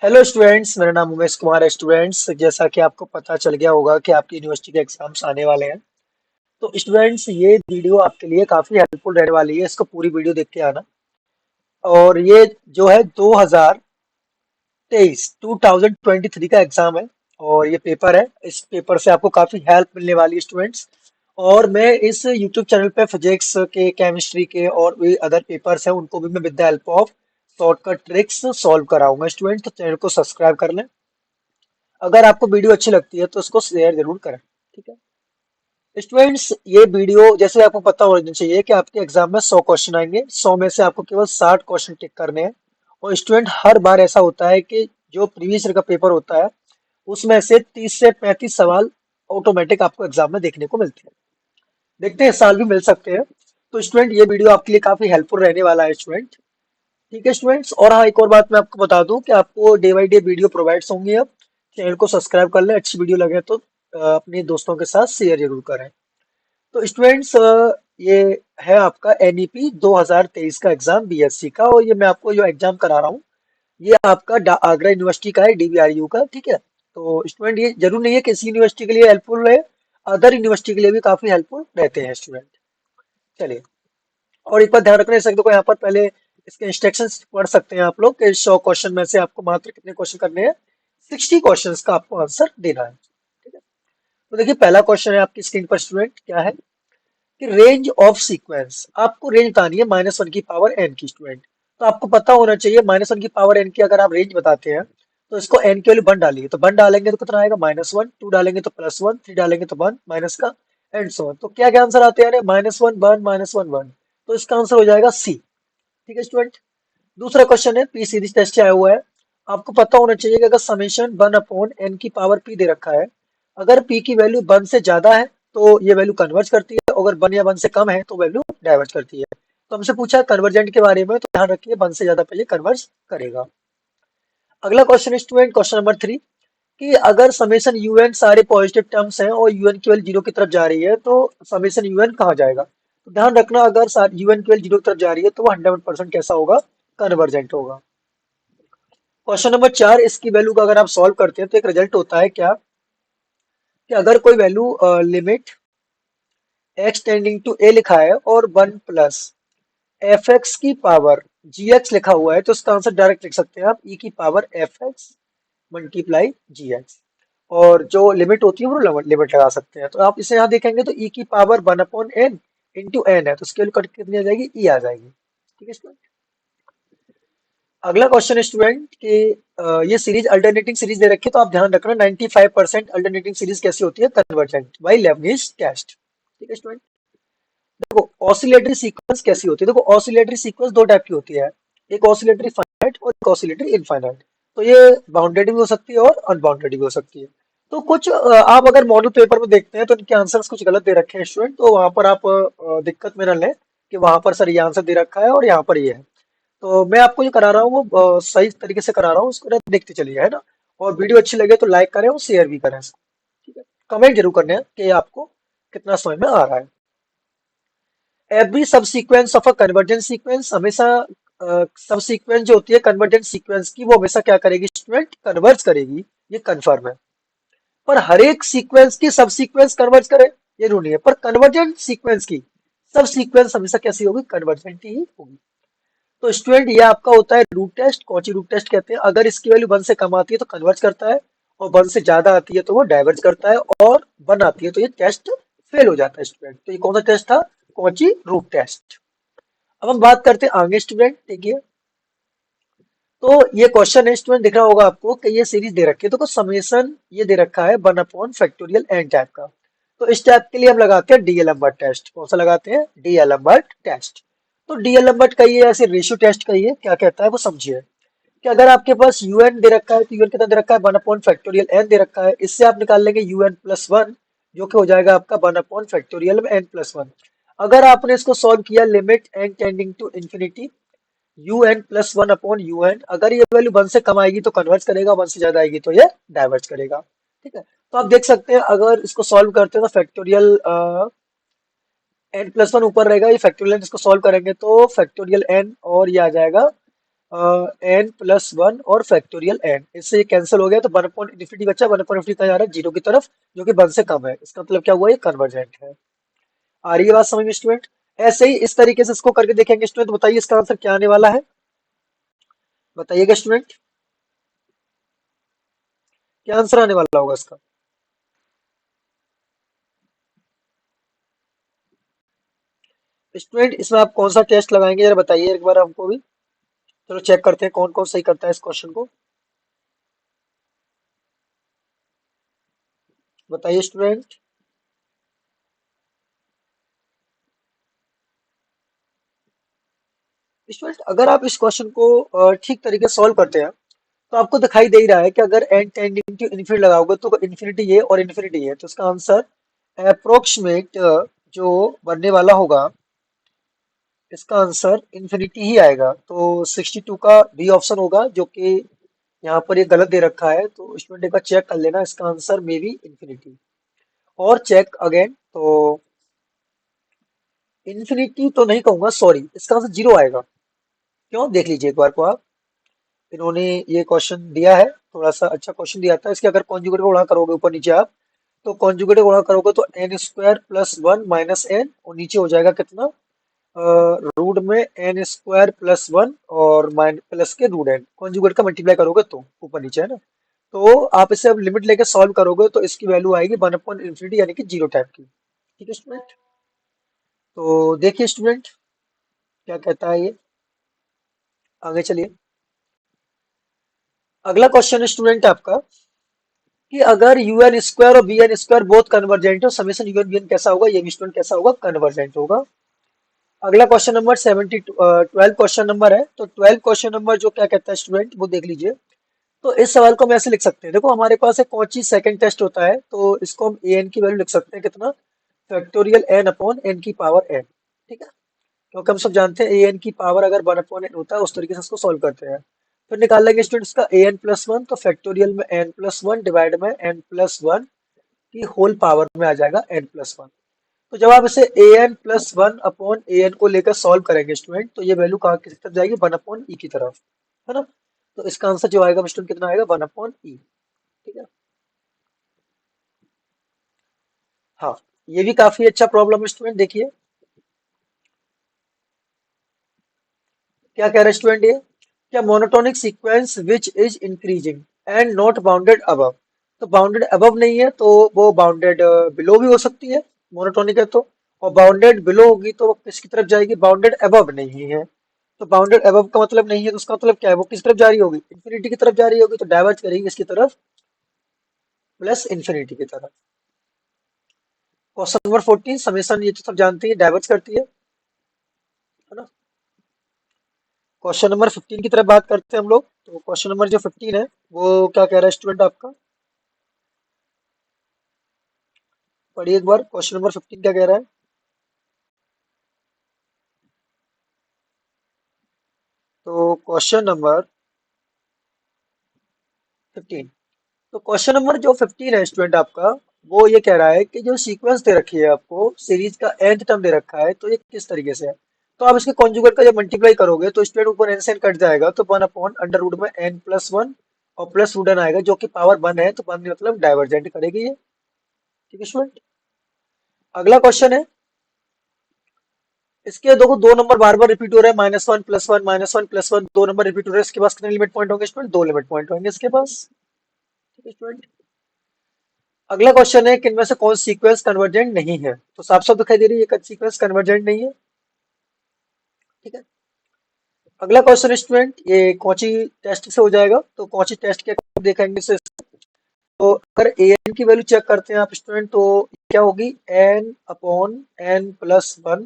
Hello students, मेरा नाम उमेश कुमार है। स्टूडेंट्स, जैसा कि आपको पता चल गया होगा कि आपकी यूनिवर्सिटी के एग्जाम्स आने वाले हैं। तो स्टूडेंट्स, ये वीडियो आपके लिए काफी हेल्पफुल रहने वाली है। इसको पूरी वीडियो देख के आना। और ये जो है 2023 का एग्जाम है। और ये पेपर है। इस पेपर से आपको काफी हेल्प मिलने वाली है स्टूडेंट्स। और मैं इस यूट्यूब चैनल पे फिजिक्स के, केमिस्ट्री के और भी अदर पेपर्स हैं, उनको भी मैं with the help of shortcut tricks solve कराऊंगा। स्टूडेंट, तो चैनल को सब्सक्राइब कर लें। अगर आपको वीडियो अच्छी लगती है तो इसको शेयर जरूर करें। ठीक है स्टूडेंट्स, ये वीडियो जैसे आपको पता होना चाहिए कि आपके एग्जाम में 100 क्वेश्चन आएंगे। 100 में से आपको केवल 60 क्वेश्चन टिक करने हैं। और स्टूडेंट, हर बार ऐसा होता है कि जो प्रीवियस ईयर का पेपर होता है उसमें से 30 से 35 सवाल ऑटोमेटिक आपको एग्जाम में देखने को मिलते हैं। देखते हैं, इस साल भी मिल सकते हैं। तो स्टूडेंट, ये वीडियो आपके लिए काफी हेल्पफुल रहने वाला है स्टूडेंट। ठीक है स्टूडेंट्स, और हाँ, एक और बात मैं आपको बता दूं कि आपको day by day video provides होंगी। अब चैनल को सब्सक्राइब कर लें। अच्छी वीडियो लगे तो अपने दोस्तों के साथ शेयर जरूर करें। तो स्टूडेंट्स, ये है आपका एनईपी 2023 का एग्जाम बीएससी का। और ये मैं आपको जो एग्जाम करा रहा हूँ ये आपका आगरा यूनिवर्सिटी का है, डीबीआरयू का। ठीक है, तो स्टूडेंट, ये जरूर नहीं है कि इसी यूनिवर्सिटी के लिए हेल्पफुल है, अदर यूनिवर्सिटी के लिए भी काफी हेल्पफुल रहते हैं स्टूडेंट। चलिए, और एक बात ध्यान रखना है, जैसे देखो यहाँ पर पहले इसके इंस्ट्रक्शंस पढ़ सकते हैं आप लोग कि 100 क्वेश्चन में से आपको मात्र कितने क्वेश्चन करने हैं। 60 क्वेश्चन का आपको आंसर देना है। ठीक है, तो देखिए, पहला क्वेश्चन है आपकी स्क्रीन पर स्टूडेंट, क्या है कि रेंज ऑफ सीक्वेंस। आपको रेंज बतानी है -1 की पावर n की स्टूडेंट। तो आपको पता होना चाहिए -1 की पावर n की अगर आप रेंज बताते हैं तो इसको n की वैल्यू 1 डालिए। तो 1 डालेंगे तो कितना आएगा -1, 2 डालेंगे तो +1, 3 डालेंगे तो 1 माइनस का, एंड सो ऑन। तो क्या क्या आंसर आते हैं? -1 1 -1 1। तो इसका आंसर हो जाएगा सी। ठीक है स्टूडेंट, दूसरा क्वेश्चन है, पी सीरीज टेस्ट से आया हुआ है। आपको पता होना चाहिए कि अगर समेशन 1/n की पावर p दे रखा है, अगर p की वैल्यू 1 से ज्यादा है तो ये वैल्यू कन्वर्ज करती है, अगर 1 या 1 से कम है तो वैल्यू डाइवर्ज करती है। तो हमसे पूछा कन्वर्जेंट के बारे में, तो ध्यान रखिए 1 से ज्यादा पे ये कन्वर्ज करेगा। अगला क्वेश्चन स्टूडेंट, क्वेश्चन नंबर 3, कि अगर समेशन यूएन सारे पॉजिटिव टर्म्स हैं और यूएन की वैल्यू 0 की तरफ जा रही है तो समेशन यूएन कहाँ जाएगा? तो ध्यान रखना, अगर यूएन की वैल्यू 0 की तरफ जा रही है तो वो 100% कैसा होगा? कन्वर्जेंट होगा। क्वेश्चन नंबर 4, इसकी वैल्यू का अगर आप सॉल्व करते हैं तो एक रिजल्ट होता है क्या, कि अगर कोई value limit x tending to a लिखा है और 1 प्लस एफ एक्स की पावर जी एक्स लिखा हुआ है, तो इसका आंसर डायरेक्ट लिख सकते हैं आप e की पावर एफ एक्स मल्टीप्लाई जी एक्स। और जो लिमिट होती है वो लिमिट लगा सकते हैं। तो आप इसे यहाँ देखेंगे तो e की पावर 1/n इंटू एन है, तो स्केल कट कितनी आ जाएगी? e आ जाएगी। ठीक है स्टूडेंट, अगला क्वेश्चन है स्टूडेंट कि ये सीरीज अल्टरनेटिंग सीरीज दे रखी है, तो आप ध्यान रखना 95% अल्टरनेटिंग सीरीज कैसी होती है? Convergent by Leibniz test. ठीक है स्टूडेंट, देखो ऑसिलेटरी सीक्वेंस कैसी होती है। देखो, ऑसिलेटरी सीक्वेंस दो टाइप की होती है, एक ऑसिलेटरी फाइनाइट और एक ऑसिलेटरी इनफाइनाइट। तो ये बाउंडेड भी हो सकती है और अनबाउंडेड भी हो सकती है। तो कुछ आप अगर मॉडल पेपर में देखते हैं तो इनके आंसर्स कुछ गलत दे रखे हैं स्टूडेंट, तो वहां पर आप दिक्कत में न लें कि वहां पर सर ये आंसर दे रखा है और यहाँ पर ये है। तो मैं आपको जो करा रहा हूँ वो सही तरीके से करा रहा हूँ, उसको देखते चलिए, है ना। और वीडियो अच्छी लगे तो लाइक करें और शेयर भी करें इसको। ठीक है, कमेंट जरूर करना है कि आपको कितना समझ में आ रहा है। एवरी सब sequence of a convergent sequence, हमेशा सब सीक्वेंस जो होती है कन्वर्जेंट सीक्वेंस की, वो हमेशा क्या करेगी स्टूडेंट? कन्वर्ज करेगी। ये कंफर्म है। पर हर एक सीक्वेंस की सब सीक्वेंस कन्वर्ज करे ये रूल नहीं है, पर कन्वर्जेंट सीक्वेंस की सब सीक्वेंस हमेशा कैसी होगी? कन्वर्जेंट ही होगी। तो स्टूडेंट, ये आपका होता है root test. Cauchy root test कहते हैं? अगर इसकी वैल्यू 1 से कम आती है तो कन्वर्ज करता है, और 1 से ज्यादा आती है तो वो डाइवर्ज करता है, और 1 आती है तो ये टेस्ट फेल हो जाता है स्टूडेंट। तो ये कौन सा टेस्ट था? Cauchy root test. अब हम बात करते हैं आगे स्टूडेंट, देखिए। तो ये क्वेश्चन है स्टूडेंट, दिख रहा होगा आपको कि ये सीरीज दे रखी है। तो समेशन ये दे रखा है 1/फैक्टोरियल एन टाइप का। तो इस टाइप के लिए हम लगाते हैं डीएलएम्बर्ट टेस्ट। कौन सा लगाते हैं? डीएलएम्बर्ट टेस्ट। तो डीएलएम्बर्ट का ये ऐसे रेशियो टेस्ट का ये क्या कहता है वो समझिए, कि अगर आपके पास यूएन दे रखा है तो यूएन कितना दे रखा है? 1/फैक्टोरियल एन दे रखा है। इससे आप निकाल लेंगे UN+1, जो कि हो जाएगा आपका 1/फैक्टोरियल n+1। अगर आपने इसको सॉल्व किया, limit n tending to infinity UN+1/UN, अगर ये वैल्यू 1 से कम आएगी तो कन्वर्ज करेगा, 1 से ज्यादा आएगी तो ये डाइवर्ज करेगा। ठीक है, तो आप देख सकते हैं अगर इसको सॉल्व करते हैं तो फैक्टोरियल n+1 ऊपर रहेगा, ये फैक्टोरियल n इसको सॉल्व करेंगे तो फैक्टोरियल n, और ये आ जाएगा एन प्लस वन और फैक्टोरियल एन, इससे ये कैंसिल हो गया तो वन अपॉइंट इन्फिनिटी बचा, वन अपॉइंट इन्फिनिटी जा रहा है जीरो की तरफ, जो कि वन से कम है, इसका मतलब क्या हुआ, ये कन्वर्जेंट है। आ रही है बात समझ में स्टूडेंट? ऐसे ही इस तरीके से इसको करके देखेंगे स्टूडेंट, बताइए इसका आंसर क्या आने वाला है, बताइएगा स्टूडेंट, क्या आंसर आने वाला होगा इसका। स्टूडेंट इसमें आप कौन सा टेस्ट लगाएंगे जरा बताइए एक बार हमको भी, चलो चेक करते हैं कौन कौन सही करता है इस क्वेश्चन को, बताइए स्टूडेंट। स्टूडेंट अगर आप इस क्वेश्चन को ठीक तरीके से सॉल्व करते हैं तो आपको दिखाई दे ही रहा है कि अगर एन टेंडिंग टू इन्फिनिटी लगाओगे तो इन्फिनिटी ये और इन्फिनिटी ये, तो इसका आंसर अप्रोक्सीमेट जो बनने वाला होगा, इसका आंसर इन्फिनिटी ही आएगा। तो 62 का बी ऑप्शन होगा, जो कि यहाँ पर ये गलत दे रखा है, तो स्टूडेंट एक बार चेक कर लेना, इसका आंसर मे बी इन्फिनिटी। और चेक अगेन, तो इन्फिनिटी तो नहीं कहूंगा, सॉरी, इसका आंसर जीरो आएगा। क्यों, देख लीजिए एक बार को आप, इन्होंने ये क्वेश्चन दिया है, थोड़ा सा अच्छा क्वेश्चन दिया था, इसके अगर कॉन्जुगेट को गुणा करोगे ऊपर नीचे आप, तो कॉन्जुगेट गुणा करोगे तो n square plus one minus n, और नीचे हो जाएगा कितना, रूट में एन स्क्वायर प्लस वन और माइन प्लस के रूट एन, कॉन्जुगेट का मल्टीप्लाई करोगे तो ऊपर नीचे है ना। तो आप इसे अब लिमिट लेके सॉल्व करोगे तो इसकी वैल्यू आएगी वन अपॉन इन्फिनिटी, यानी कि जीरो टाइप की। ठीक है स्टूडेंट, तो देखिए स्टूडेंट क्या कहता है ये, आगे चलिए। अगला क्वेश्चन है स्टूडेंट आपका, कि अगर यू एन स्क्वायर और बी एन स्क्वायर बहुत कन्वर्जेंट हो, summation u n b n कैसा होगा, ये भी स्टूडेंट कैसा होगा, कन्वर्जेंट होगा। अगला क्वेश्चन नंबर 12 क्वेश्चन नंबर है, तो 12 क्वेश्चन नंबर जो क्या कहता है स्टूडेंट वो देख लीजिए। तो इस सवाल को हम ऐसे लिख सकते हैं, देखो हमारे पास एक कौची सेकंड टेस्ट होता है, तो इसको हम ए एन की वैल्यू लिख सकते हैं कितना, फैक्टोरियल एन अपॉन एन की पावर एन। ठीक है, क्योंकि हम सब जानते हैं ए एन की पावर अगर वन अपॉन एन होता है उस तरीके से इसको सॉल्व करते हैं। फिर निकाल लेंगे स्टूडेंट्स का ए एन प्लस वन, तो फैक्टोरियल में एन प्लस वन डिवाइड में एन प्लस वन की होल पावर में आ जाएगा एन प्लस वन। तो जब आप इसे A N plus one upon A N को लेकर सॉल्व करेंगे स्टूडेंट, तो ये वैल्यू कहाँ की तरफ जाएगी, वन अपॉन ई की तरफ, है ना। तो इसका आंसर जो आएगा स्टूडेंट कितना आएगा, वन अपॉन ई। ठीक है, हाँ, ये भी काफी अच्छा प्रॉब्लम है स्टूडेंट, देखिए क्या कह रहे हैं स्टूडेंट ये, क्या monotonic sequence which is increasing and not bounded above, तो बाउंडेड अबव नहीं है तो वो बाउंडेड बिलो भी हो सकती है, मोनोटोनिक है तो, और बाउंडेड बिलो होगी तो वो किसकी तरफ जाएगी, बाउंडेड अबव नहीं है। तो बाउंडेड अबव का मतलब नहीं है, तो उसका मतलब क्या है, वो किस तरफ जा रही होगी, इन्फिनिटी की तरफ जा रही होगी, तो डाइवर्ज करेगी इसकी तरफ, प्लस इन्फिनिटी की तरफ। क्वेश्चन नंबर 14 समेशन, ये तो सब जानते हैं डाइवर्ज करती है ना। क्वेश्चन नंबर 15 की तरफ बात करते हैं हम लोग, तो क्वेश्चन नंबर जो 15 है वो क्या कह रहा है स्टूडेंट आपका, पढ़िए एक बार, क्वेश्चन नंबर 15 क्या कह रहा है। तो क्वेश्चन नंबर 15, तो क्वेश्चन नंबर जो 15 है स्टूडेंट आपका, वो ये कह रहा है कि जो सीक्वेंस दे रखी है आपको, सीरीज का nth टर्म दे रखा है, तो ये किस तरीके से है। तो आप इसके कॉन्जुगेट का जब मल्टीप्लाई करोगे तो स्टूडेंट ऊपर n से n कट जाएगा, तो वन अपॉन अंडर रूट में n प्लस वन और प्लस रूट n आएगा, जो कि पावर वन है, तो वन मतलब डाइवर्जेंट करेगी ये। ठीक है स्टूडेंट, अगला क्वेश्चन है, इसके देखो दो नंबर बार बार रिपीट हो रहा है, minus one plus one minus one plus one, दो नंबर रिपीट हो रहा है, इसके पास कितने लिमिट पॉइंट होंगे स्टूडेंट, दो लिमिट पॉइंट होंगे इसके पास। ठीक है स्टूडेंट, अगला क्वेश्चन है कि इनमें से कौन सीक्वेंस कन्वर्जेंट नहीं है, तो साफ साफ दिखाई दे रही है सीक्वेंस कन्वर्जेंट नहीं है। ठीक है, अगला क्वेश्चन स्टूडेंट ये कौची टेस्ट से हो जाएगा, तो कौची टेस्ट के अकॉर्डिंग देखेंगे से, तो अगर ए एन की वैल्यू चेक करते हैं आप स्टूडेंट, तो क्या होगी, n upon n plus one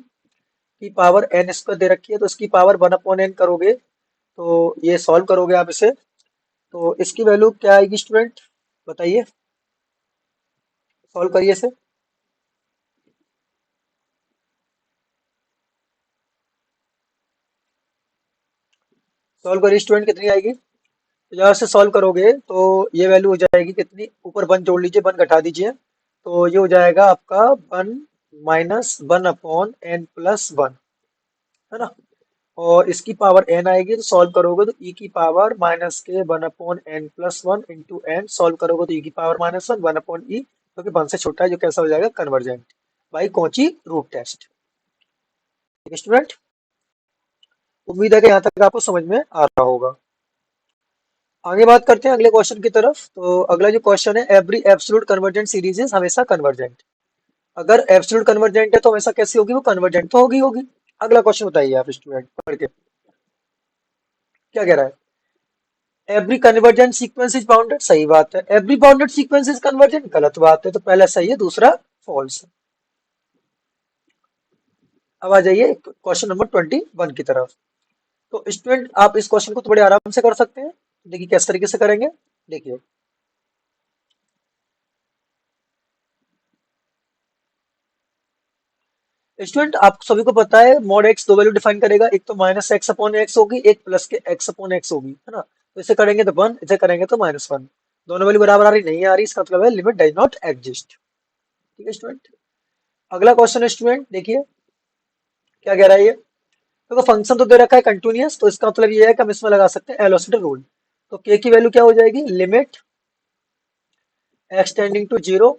की पावर एन स्क्वायर दे रखी है, तो इसकी पावर वन अपॉन एन करोगे, तो ये सॉल्व करोगे आप इसे, तो इसकी वैल्यू क्या आएगी स्टूडेंट, बताइए, सॉल्व करिए इसे, सॉल्व करिए स्टूडेंट, कितनी आएगी। तो यहाँ से सॉल्व करोगे तो ये वैल्यू हो जाएगी कितनी, ऊपर वन जोड़ लीजिए, वन घटा दीजिए, तो ये हो जाएगा आपका one minus one upon n plus one, है ना। और इसकी पावर n आएगी तो सॉल्व करोगे तो e की पावर माइनस के 1/n+1 इंटू एन, सॉल्व करोगे तो e की पावर -1 1/e, जो कि 1 से छोटा है, जो कैसा हो जाएगा convergent by Cauchy root test. ठीक है स्टूडेंट, उम्मीद है कि यहाँ तक आपको समझ में आ रहा होगा। आगे बात करते हैं अगले क्वेश्चन की तरफ। तो अगला जो क्वेश्चन है, एवरी एब्सोल्यूट कन्वर्जेंट सीरीज हमेशा कन्वर्जेंट। अगर एब्सोल्यूट कन्वर्जेंट है तो हमेशा कैसी होगी, वो कन्वर्जेंट तो होगी होगी। अगला क्वेश्चन बताइए आप स्टूडेंट पढ़ के क्या कह रहा है। Every convergent sequence is bounded, सही बात है। Every bounded sequence is convergent, गलत बात है। तो पहला सही है, दूसरा फॉल्स है। अब आ जाइए क्वेश्चन नंबर 21 की तरफ। तो स्टूडेंट आप इस क्वेश्चन को तो बड़े आराम से कर सकते हैं। देखिए किस तरीके से करेंगे, देखिए। स्टूडेंट आप सभी को पता है मॉड एक्स दो वैल्यू डिफाइन करेगा, एक तो -x/x होगी, एक प्लस के x/x होगी, है ना। तो इसे करेंगे तो 1, इसे करेंगे तो -1। दोनों वैल्यू बराबर आ रही, नहीं आ रही, इसका मतलब है लिमिट डज नॉट एग्जिस्ट। ठीक है स्टूडेंट। अगला क्वेश्चन है स्टूडेंट, देखिए क्या कह रहा है ये। देखो फंक्शन तो दे रखा है कंटिन्यूअस, तो इसका मतलब ये है कि हम इसमें लगा सकते हैं एल हॉस्पिटल रूल। तो के की वैल्यू क्या हो जाएगी, limit x tending to 0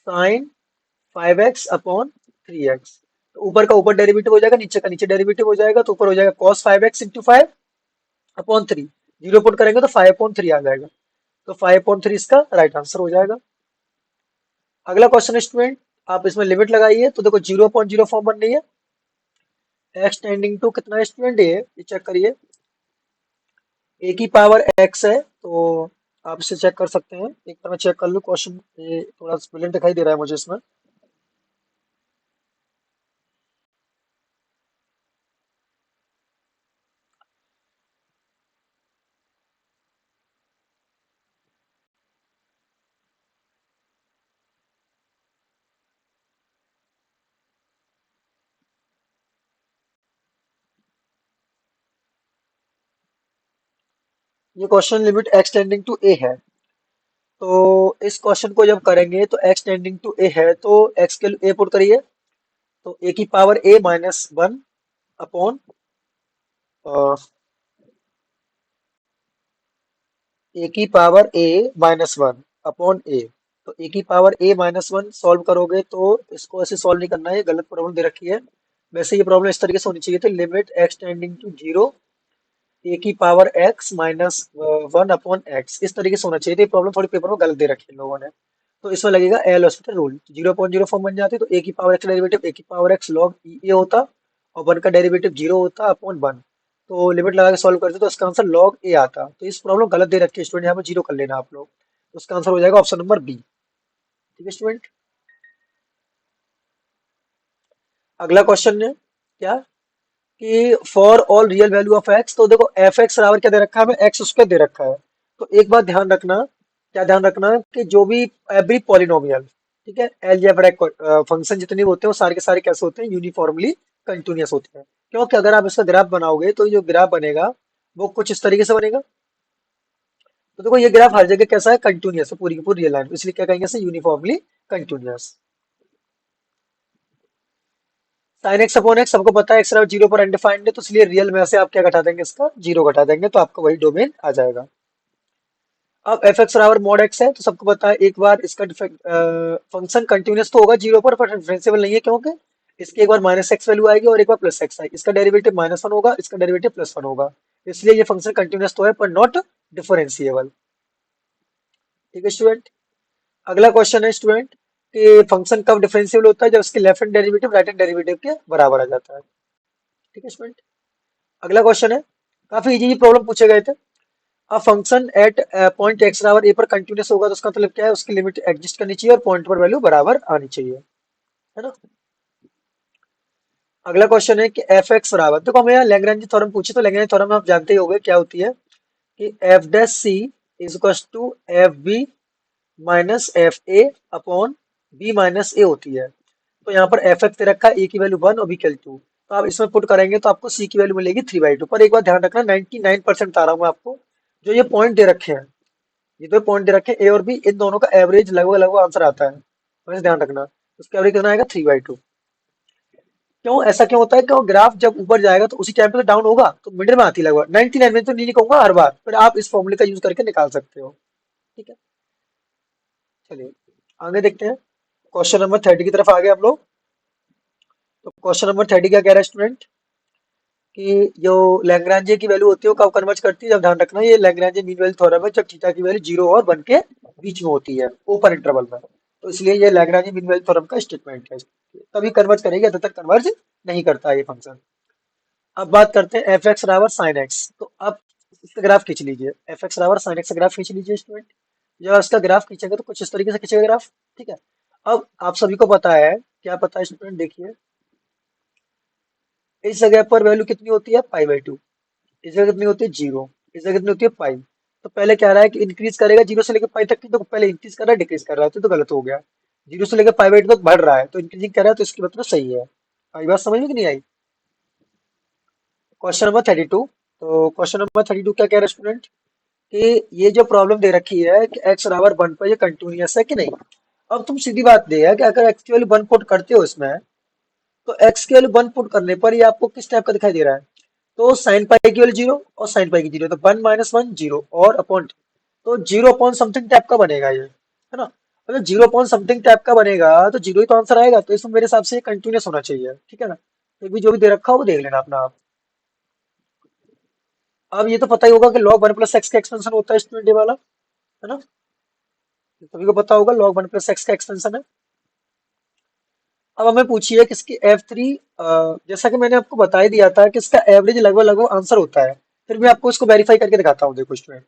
sine 5x upon 3x। तो ऊपर का ऊपर डेरिवेटिव हो जाएगा, नीचे का नीचे डेरिवेटिव हो जाएगा, तो ऊपर हो जाएगा cos 5x into 5/3। Zero put करेंगे तो 5/3 आ जाएगा। तो 5/3 इसका राइट आंसर हो जाएगा। अगला क्वेश्चन स्टूडेंट, आप इसमें लिमिट लगाइए तो देखो 0/0 फॉर्म बन रही है। x टेंडिंग टू कितना है स्टूडेंट, ये चेक करिए। a की पावर x है, तो आप इसे चेक कर सकते हैं। एक बार मैं चेक कर लूँ क्वेश्चन, ये थोड़ा स्पेलिंग दिखाई दे रहा है मुझे इसमें। ये question limit x tending to a है। तो इस क्वेश्चन को जब करेंगे तो x टेंडिंग टू a है, तो x के a पुट करिए। तो a की पावर a -1 अपॉन a की पावर a -1 अपॉन a। तो a की पावर a -1 सॉल्व करोगे तो इसको ऐसे सॉल्व नहीं करना है, ये गलत प्रॉब्लम दे रखी है। वैसे ये प्रॉब्लम इस तरीके से होनी चाहिए थी, limit x tending to 0 a की पावर x -1 अपॉन x, इस तरीके से होना चाहिए थी। प्रॉब्लम थोड़ी पेपर में गलत दे रखी है लोगों ने। तो इसमें लगेगा एल हॉस्पिटल रूल, 0.0 फॉर्म बन जाती, तो a की पावर x डेरिवेटिव a की power x log e a होता, और 1 का डेरिवेटिव 0 होता अपॉन 1। तो लिमिट लगा के सॉल्व करते तो इसका आंसर log a आता। तो इस प्रॉब्लम गलत दे रखी है स्टूडेंट, यहाँ पे 0 कर लेना आप लोग। तो उसका आंसर हो जाएगा ऑप्शन नंबर बी। ठीक है स्टूडेंट। अगला क्वेश्चन है क्या, कि for all real value of x. तो देखो एफ एक्स बराबर क्या दे रखा है हमें, एक्स स्क्वायर दे रखा है। तो एक बात ध्यान रखना, क्या ध्यान रखना, कि जो भी एवरी पॉलिनोमियल, ठीक है, अलजेब्रिक फंक्शन जितने भी होते हैं वो सारे के सारे कैसे होते हैं, यूनिफॉर्मली कंटिन्यूअस होते हैं। क्योंकि अगर आप इसका ग्राफ बनाओगे तो ये जो ग्राफ बनेगा वो कुछ इस तरीके से बनेगा। तो देखो ये ग्राफ हर जगह कैसा है, कंटिन्यूअस है, पूरी की पूरी रियल लाइन, इसलिए क्या कहेंगे इसे, uniformly continuous. Sine x upon x सबको पता है, एक्स बराबर 0 पर अनडिफाइंड है, तो इसलिए रियल में से आप क्या घटा देंगे, इसका 0 घटा देंगे, तो आपका वही डोमेन आ जाएगा। अब एफ एक्स बराबर मॉड एक्स है, तो सबको पता है एक बार इसका फंक्शन कंटिन्यूअस तो होगा 0 पर डिफरेंशिएबल नहीं है, क्योंकि इसकी एक बार -x वैल्यू आएगी और एक बार +x आएगी। इसका डेरिवेटिव -1 होगा, इसका डेरिवेटिव +1 होगा, इसलिए ये फंक्शन कंटिन्यूअस तो है पर नॉट डिफरेंशिएबल। ठीक है स्टूडेंट। अगला क्वेश्चन है स्टूडेंट, कि फंक्शन कब डिफरेंशिएबल होता है, जब इसके left hand derivative right hand derivative के बराबर आ जाता है। ठीक है स्टूडेंट। अगला क्वेश्चन है, काफी इजी प्रॉब्लम पूछे गए थे। अब फंक्शन एट पॉइंट एक्स बराबर ए पर कंटिन्यूअस होगा, तो उसका मतलब क्या है, उसकी लिमिट एग्जिस्ट करनी चाहिए और पॉइंट पर वैल्यू बराबर आनी चाहिए, है ना। अगला क्वेश्चन है कि एफ एक्स बराबर, देखो हमें यहाँ लैग्रेंज थ्योरम पूछे, तो लैग्रेंज थ्योरम आप जानते ही होंगे क्या होती है, कि f dash c is equal to f b minus f a upon b minus a होती है। तो यहाँ पर एफ एक्स दे रखा है, ए की वैल्यू 1 और बी की वैल्यू 2। तो आप इसमें पुट करेंगे तो आपको सी की वैल्यू मिलेगी 3/2। पर एक बात ध्यान रखना, 99% बता रहा हूँ मैं आपको, जो ये पॉइंट दे रखे हैं, ये दो पॉइंट दे रखे हैं ए और बी, इन दोनों का एवरेज लगभग लगभग आंसर आता है, वैसे ध्यान रखना। उसका एवरेज कितना आएगा, 3/2। क्यों ऐसा क्यों होता है? क्यों ग्राफ जब ऊपर जाएगा तो उसी टाइम पे तो डाउन होगा, तो मिडिल में आती है लगभग 99 में, तो नहीं कहूंगा हर बार, पर आप इस फॉर्मूले का यूज करके निकाल सकते हो। ठीक है, चलिए आगे देखते हैं। क्वेश्चन नंबर 30 की तरफ आ गए हम लोग। तो क्वेश्चन नंबर 30 क्या कह रहा है स्टूडेंट, कि जो लैग्रांजे की वैल्यू होती है वो कब कन्वर्ज करती है? जब, ध्यान रखना ये लैग्रांजे मीन वैल्यू थ्योरम है, जब थीटा की वैल्यू 0 और 1 के बीच में होती है, ओपन इंटरवल में, तो इसलिए ये लैग्रांजे मीन वैल्यू थ्योरम का स्टेटमेंट है। तभी कन्वर्ज करेगी, अभी तक कन्वर्ज नहीं करता है ये फंक्शन। अब बात करते हैं एफ एक्स बराबर साइन एक्स। तो अब इसका ग्राफ खींच लीजिए, एफ एक्स बराबर साइन एक्स का ग्राफ खींच लीजिए स्टूडेंट। जब इसका ग्राफ खींचेंगे तो कुछ इस तरीके से खींचेगा ग्राफ। ठीक है, अब आप सभी को पता है, क्या पता है स्टूडेंट, देखिए इस जगह पर वैल्यू कितनी होती है? Pi by two. इस जगह कितनी होती है? जीरो। इस जगह कितनी होती है? पाई। तो पहले कह रहा है कि इंक्रीज करेगा जीरो से लेकर पाई तक की, तो पहले इंक्रीज कर रहा है, डिक्रीज कर रहा है, तो गलत हो गया। जीरो से लेकर पाई बाई टू तक बढ़ रहा है, तो इंक्रीजिंग कर रहा है, तो इसकी मतलब सही है। आई बात समझ में कि नहीं आई? Question number 32। तो क्वेश्चन नंबर 32 क्या कह रहा है स्टूडेंट, कि ये जो प्रॉब्लम दे रखी है कि एक्स बराबर वन पर, ये कंटिन्यूअस है कि नहीं। अब तुम सीधी बात दे है कि अगर एक्स की वैल्यू वन पुट करते हो इसमें, तो एक्स की वैल्यू वन पुट करने पर ये आपको किस टाइप का दिखाई दे रहा है? तो साइन पाई की वैल्यू जीरो और साइन पाई की जीरो, तो वन माइनस वन जीरो और अपॉन, तो जीरो अपॉन समथिंग टाइप का बनेगा ये, है ना। अगर जीरो अपॉन समथिंग टाइप का बनेगा तो जीरो ही तो आंसर आएगा, तो इसमें मेरे हिसाब से कंटिन्यूअस होना चाहिए। ठीक है ना, तो भी जो भी दे रखा हो वो देख लेना अपना आप। अब ये तो पता ही होगा कि log वन प्लस एक्स का एक्सपेंशन होता है स्टूडेंट, ये वाला, है ना। सभी को पता होगा log वन प्लस एक्स का एक्सपेंशन है। अब हमें पूछिए कि इसकी एफ थ्री, जैसा कि मैंने आपको बता ही दिया था कि इसका एवरेज लगभग लगभग आंसर होता है, फिर मैं आपको इसको वेरीफाई करके दिखाता हूँ। देखो स्टूडेंट,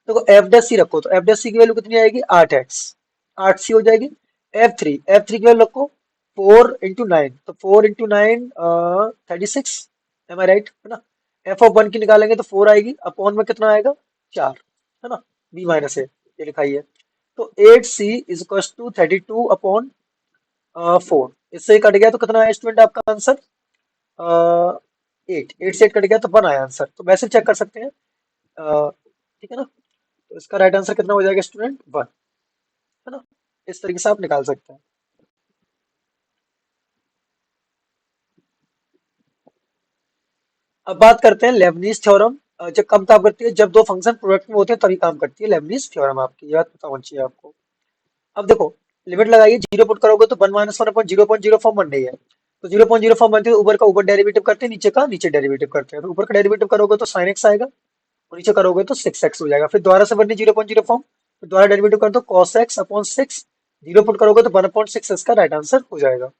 देखो एफ डैश सी रखो, तो एफ डैश सी की वैल्यू कितनी आएगी? 8x, 8c हो जाएगी। एफ थ्री की वैल्यू रखो 4 into 9, तो 4 into 9 36, एम आई राइट, है ना। एफ ऑफ वन की निकालेंगे तो 4 आएगी, अपॉन में कितना आएगा? 4, है ना। बी माइनस ए, ये लिखाई है। तो 8c is equal to 32 upon 4, इससे ही कट गया तो कितना आया स्टूडेंट आपका आंसर? 8, 8 से 8 कट गया तो 1 आया आंसर, तो वैसे चेक कर सकते हैं। ठीक है ना, तो इसका राइट आंसर कितना हो जाएगा स्टूडेंट? 1, है ना। इस तरीके से आप निकाल सकते हैं। अब बात करते हैं लेबनीज थ्योरम। जब कब काम करती है? जब दो फंक्शन प्रोडक्ट में होते हैं तभी काम करती है लेबनीज थ्योरम, आपकी ये बात पता होनी चाहिए आपको। अब देखो, लिमिट लगाइए, जीरो पुट करोगे तो one minus one upon zero point zero form बन रही है, तो जीरो पॉइंट जीरो फॉर्म बनती है तो ऊपर का ऊपर डेरिवेटिव करते हैं, नीचे का नीचे डेरिवेटिव करते हैं, तो ऊपर का डेरिवेटिव करोगे तो साइन एक्स आएगा, और नीचे करोगे तो सिक्स एक्स हो जाएगा। फिर दोबारा से बननी जीरो पॉइंट जीरो फॉर्म, फिर दोबारा डेरिवेटिव कर दो cos x upon six, zero put करोगे तो वन अपॉइंट सिक्स इसका राइट आंसर हो जाएगा।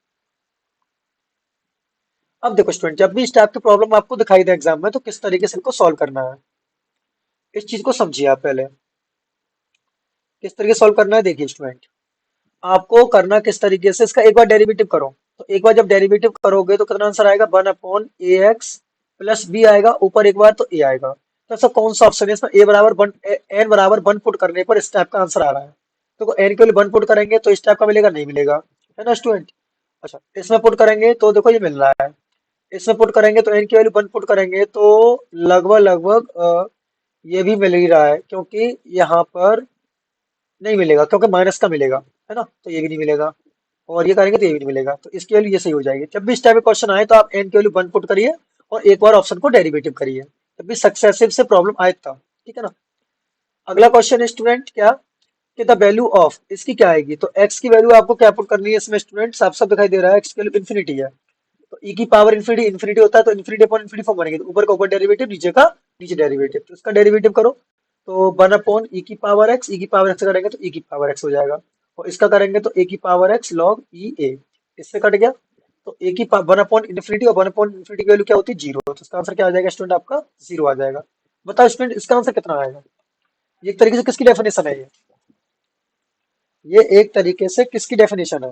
अब देखो स्टूडेंट, जब भी इस टाइप की प्रॉब्लम आपको दिखाई दे एग्जाम में, तो किस तरीके से इनको सॉल्व करना है, इस चीज को समझिए आप पहले। किस तरीके से सॉल्व करना है, देखिए स्टूडेंट, आपको करना किस तरीके से, इसका एक बार डेरिवेटिव करो, तो एक बार जब डेरिवेटिव करोगे तो कितना आंसर आएगा? वन अपॉन ए एक्स प्लस बी आएगा, ऊपर एक बार तो ए आएगा। तो ऐसा कौन सा ऑप्शन है इसमें ए बराबर वन, एन बराबर वन पुट करने पर इस टाइप का आंसर आ रहा है? तो एन के लिए वन पुट करेंगे तो इस टाइप का मिलेगा? नहीं मिलेगा, है ना स्टूडेंट। अच्छा, इसमें पुट करेंगे तो देखो ये मिल रहा है, इसमें पुट करेंगे तो एन की वैल्यू वन पुट करेंगे तो लगभग लगभग ये भी मिल ही रहा है, क्योंकि यहाँ पर नहीं मिलेगा, क्योंकि माइनस का मिलेगा, है ना, तो ये भी नहीं मिलेगा, और ये करेंगे तो ये भी नहीं मिलेगा, तो इसकी वैल्यू ये सही हो जाएगी। जब भी इस टाइप का क्वेश्चन आए तो आप एन की वैल्यू वन पुट करिए और एक बार ऑप्शन को डेरिवेटिव करिए, तब भी सक्सेसिव से प्रॉब्लम आए तब। ठीक है ना। अगला क्वेश्चन है स्टूडेंट, क्या कि द वैल्यू ऑफ इसकी क्या आएगी, तो एक्स की वैल्यू आपको क्या पुट करनी है इसमें स्टूडेंट? साफ साफ दिखाई दे रहा है, एक्स की वैल्यू इन्फिनिटी है, तो ई की पावर इन्फिनिटी, इन्फिनिटी होता है तो इन्फिनिटी अपॉन इन्फिनिटी फॉर्म बनेगी, तो ऊपर का ऊपर डेरिवेटिव, नीचे का नीचे डेरिवेटिव, तो इसका डेरिवेटिव करो, तो वन अपॉन ई की पावर एक्स, ई की पावर एक्स करेंगे तो ई की पावर एक्स हो जाएगा, और इसका करेंगे तो ए की पावर एक्स लॉग ई ए, इससे कट गया, तो ए की वन अपॉन इन्फिनिटी, और वन अपॉन इन्फिनिटी की वैल्यू क्या होती है? जीरो, तो इसका आंसर क्या आ जाएगा स्टूडेंट? आपका जीरो आ जाएगा। बताओ स्टूडेंट, इसका आंसर कितना आएगा? ये एक तरीके से किसकी डेफिनेशन है ये एक तरीके से किसकी डेफिनेशन है?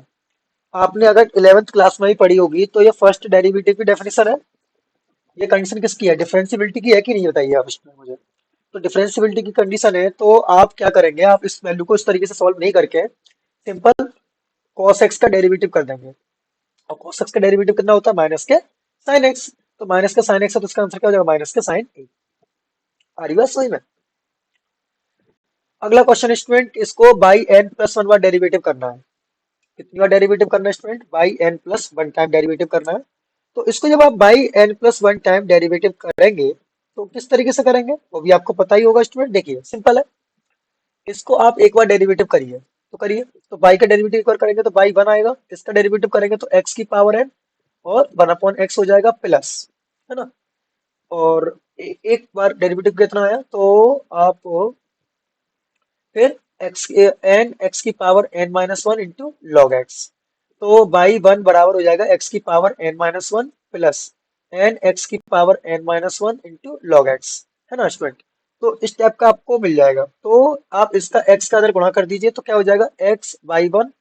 आपने अगर 11th क्लास में ही पढ़ी होगी तो ये फर्स्ट डेरिवेटिव की डेफिनेशन है। ये कंडीशन किसकी है? डिफरेंशिएबिलिटी की है कि नहीं, बताइए आप इसमें मुझे। तो डिफरेंशिएबिलिटी की कंडीशन है, तो आप क्या करेंगे, आप इस वैल्यू को इस तरीके से सॉल्व नहीं करके सिंपल cos x का डेरिवेटिव कर देंगे, और cos x का डेरिवेटिव कितना होता है? माइनस के sin x, तो माइनस के sin x है तो इसका आंसर क्या हो जाएगा? माइनस के sin a। आ रही बात सही में? अगला क्वेश्चन स्टूडेंट, इसको बाई n प्लस वन बार डेरिवेटिव करना है। कितनी बार डेरिवेटिव करना है student? By n plus one time derivative करना है। तो इसको जब आप by n plus one time derivative करेंगे तो किस तरीके से करेंगे वो भी आपको पता ही होगा स्टूडेंट। देखिए सिंपल है, इसको आप एक बार डेरिवेटिव करिए, तो करिए। तो बाई का डेरिवेटिव एक बार करेंगे तो बाई वन आएगा, इसका डेरिवेटिव करेंगे तो एक्स की पावर एन और वन अपॉन एक्स हो जाएगा प्लस, है ना। और एक बार डेरिवेटिव कितना आया तो आप फिर एक्स की power n minus one into log x. तो बाई वन बराबर हो जाएगा एक्स की power n minus one plus n x की power n minus one into log x, है ना स्टूडेंट। तो इस टाइप का आपको मिल जाएगा। तो आप इसका एक्स का अगर गुणा कर दीजिए तो क्या हो जाएगा, x by one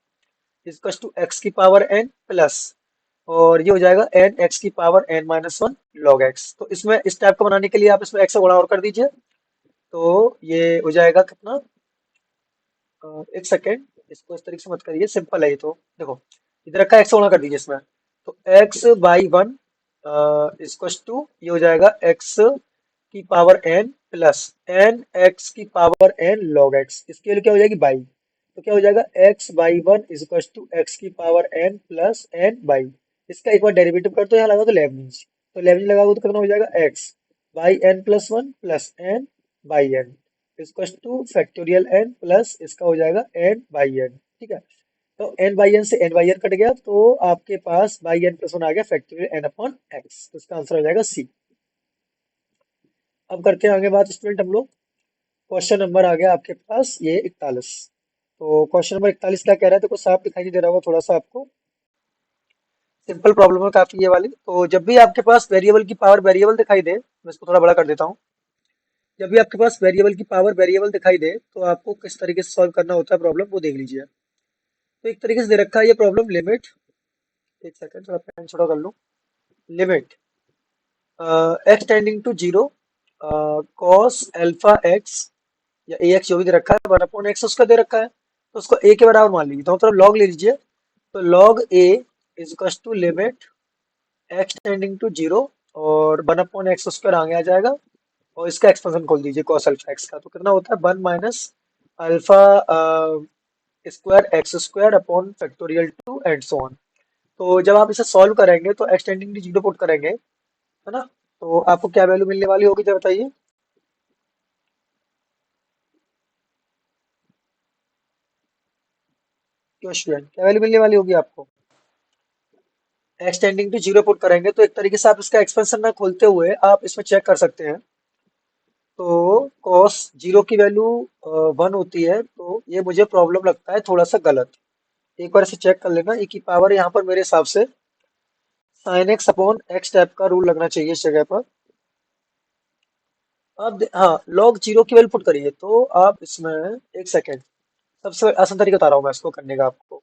equal to x की पावर एन प्लस, और ये हो जाएगा एन एक्स की power n minus one log x. तो इसमें इस टाइप का बनाने के लिए आप इसमें एक्स का गुणा और कर दीजिए, तो ये हो जाएगा कितना, एक सेकेंड, इसको इस तरीके से मत करिए, सिंपल है ये। तो देखो इधर का एक्स गुणा कर दीजिए इसमें, तो एक्स बाई वन इसको टू ये हो जाएगा एक्स की power n plus n x की पावर एन लॉग एक्स, इसके लिए क्या हो जाएगी बाई। तो क्या हो जाएगा x by one equal to x की power n plus n y, इसका एक बार डेरिवेटिव कर दो, यहाँ लगा दो लेबनीज, तो लेबनीज लगाओ तो कितना हो जाएगा x by n plus one plus n by n equal to factorial n plus इसका हो जाएगा एन बाई एन, ठीक है। तो एन बाई एन से एन बाई एन कट गया, तो आपके पास बाई एन प्लस वन आ गया फैक्टोरियल एन अपॉन एक्स, तो इसका आंसर हो जाएगा सी। अब करते हैं आगे बात स्टूडेंट हम लोग। क्वेश्चन नंबर आ गया आपके पास ये 41। तो क्वेश्चन नंबर 41 क्या कह रहा है, तो कुछ साफ दिखाई नहीं दे रहा होगा थोड़ा सा आपको, सिंपल प्रॉब्लम है काफी ये वाली। तो जब भी आपके पास वेरिएबल की पावर वेरिएबल दिखाई दे, मैं इसको थोड़ा बड़ा कर देता हूँ। जब भी आपके पास वेरिएबल की पावर वेरिएबल दिखाई दे तो आपको किस तरीके से सॉल्व करना होता है प्रॉब्लम, वो देख लीजिए। तो एक तरीके से दे रखा है ये प्रॉब्लम, लिमिट, एक सेकंड थोड़ा पेन छोटा कर लूं। Limit x tending to zero cos alpha x या ए एक्स जो भी दे रखा है वन अपॉन एक्स उसका दे रखा है, तो उसको ए के बराबर मान लीजिए, दोनों तरफ लॉग ले लीजिए। तो log a is equal to limit x tending to zero और वन अपॉन एक्स स्क्वायर आगे आ जाएगा, और इसका एक्सपेंशन खोल दीजिए कॉस अल्फा एक्स का, तो कितना होता है one minus alpha square x square upon factorial to and so on. तो जब आप इसे सॉल्व करेंगे तो एक्सटेंडिंग टू जीरो पुट करेंगे, है ना। तो आपको क्या वैल्यू मिलने वाली होगी जरा बताइए। क्यों स्टूडेंट, क्या वैल्यू मिलने वाली होगी आपको। एक्सटेंडिंग टू जीरो पुट करेंगे तो एक तरीके से आप इसका एक्सपेंशन ना खोलते हुए आप इसमें चेक कर सकते हैं। तो कॉस जीरो की वैल्यू वन होती है, तो ये मुझे प्रॉब्लम लगता है थोड़ा सा गलत। एक बार इसे चेक कर लेना, e की पावर यहाँ पर मेरे हिसाब से sine x upon x type का रूल लगना चाहिए इस जगह पर। अब हाँ लॉग जीरो की वैल्यू पुट करिए, तो आप इसमें एक सेकेंड, सबसे आसान तरीका बता रहा हूँ मैं इसको करने का आपको।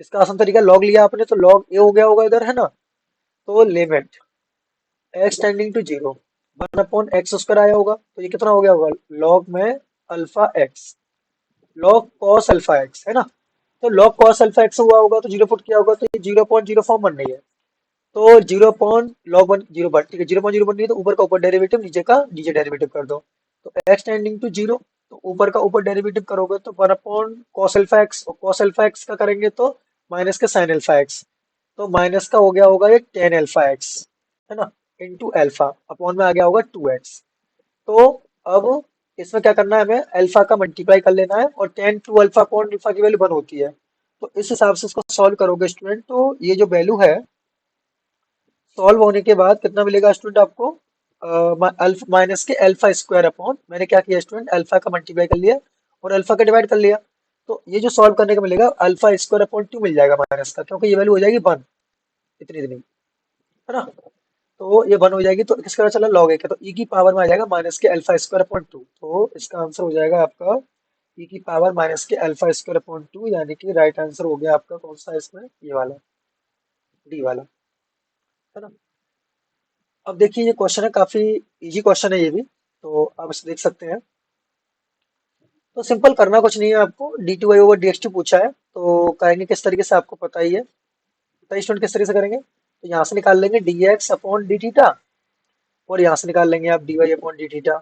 इसका आसान तरीका, लॉग लिया आपने तो लॉग ए हो गया होगा इधर, है ना। तो limit x tending to zero one upon x square आया होगा, तो ये कितना हो गया होगा लॉग में alpha x, log cos alpha x, है ना। तो log cos अल्फा एक्स हुआ होगा तो जीरो पुट किया होगा, तो ये 0.0 फॉर्म बन रही है। तो 0.log 1 जीरो बन, ठीक है 0.0 बन रही है, तो ऊपर का ऊपर डेरिवेटिव नीचे का नीचे डेरिवेटिव कर दो। तो x टेंडिंग टू जीरो, तो ऊपर का ऊपर डेरिवेटिव करोगे तो one upon cos alpha x, और कॉस अल्फा एक्स का करेंगे तो माइनस का साइन अल्फा एक्स, तो माइनस का हो गया होगा ये टेन अल्फा एक्स, है ना, इंटू अल्फा अपॉन में आ गया होगा टू एक्स। तो अब इसमें क्या करना है, हमें अल्फा का मल्टीप्लाई कर लेना है, और tan two alpha upon alpha की वैल्यू वन होती है। तो इस हिसाब से इसको सॉल्व करोगे स्टूडेंट, तो ये जो वैल्यू है सॉल्व होने के बाद कितना मिलेगा स्टूडेंट आपको, अल्फा माइनस के अल्फा स्क्वायर अपॉन, मैंने क्या किया स्टूडेंट अल्फा का मल्टीप्लाई कर लिया और अल्फा का डिवाइड कर लिया। तो ये जो सॉल्व करने का मिलेगा अल्फा स्क्वायर अपॉन टू मिल जाएगा माइनस का, क्योंकि ये वैल्यू हो जाएगी वन, इतनी है ना। तो ये वन हो जाएगी, तो किसका पता चला लॉग एक है, तो ई की पावर में आ जाएगा माइनस के अल्फा स्क्वायर अपॉन टू, तो इसका आंसर हो जाएगा आपका ई की पावर माइनस के अल्फा स्क्वायर अपॉन टू, यानी कि राइट आंसर हो गया आपका कौन सा इसमें, ये वाला, डी वाला, है ना। अब देखिए ये क्वेश्चन है, काफी इजी क्वेश्चन है ये भी, तो आप इसे देख सकते हैं। तो सिंपल करना कुछ नहीं है आपको, d two y over d x two पूछा है, तो करेंगे किस तरीके से आपको पता ही है। बताइए स्टूडेंट किस तरीके से करेंगे, तो यहाँ से निकाल लेंगे d x upon d theta, और यहाँ से निकाल लेंगे आप d y upon d theta.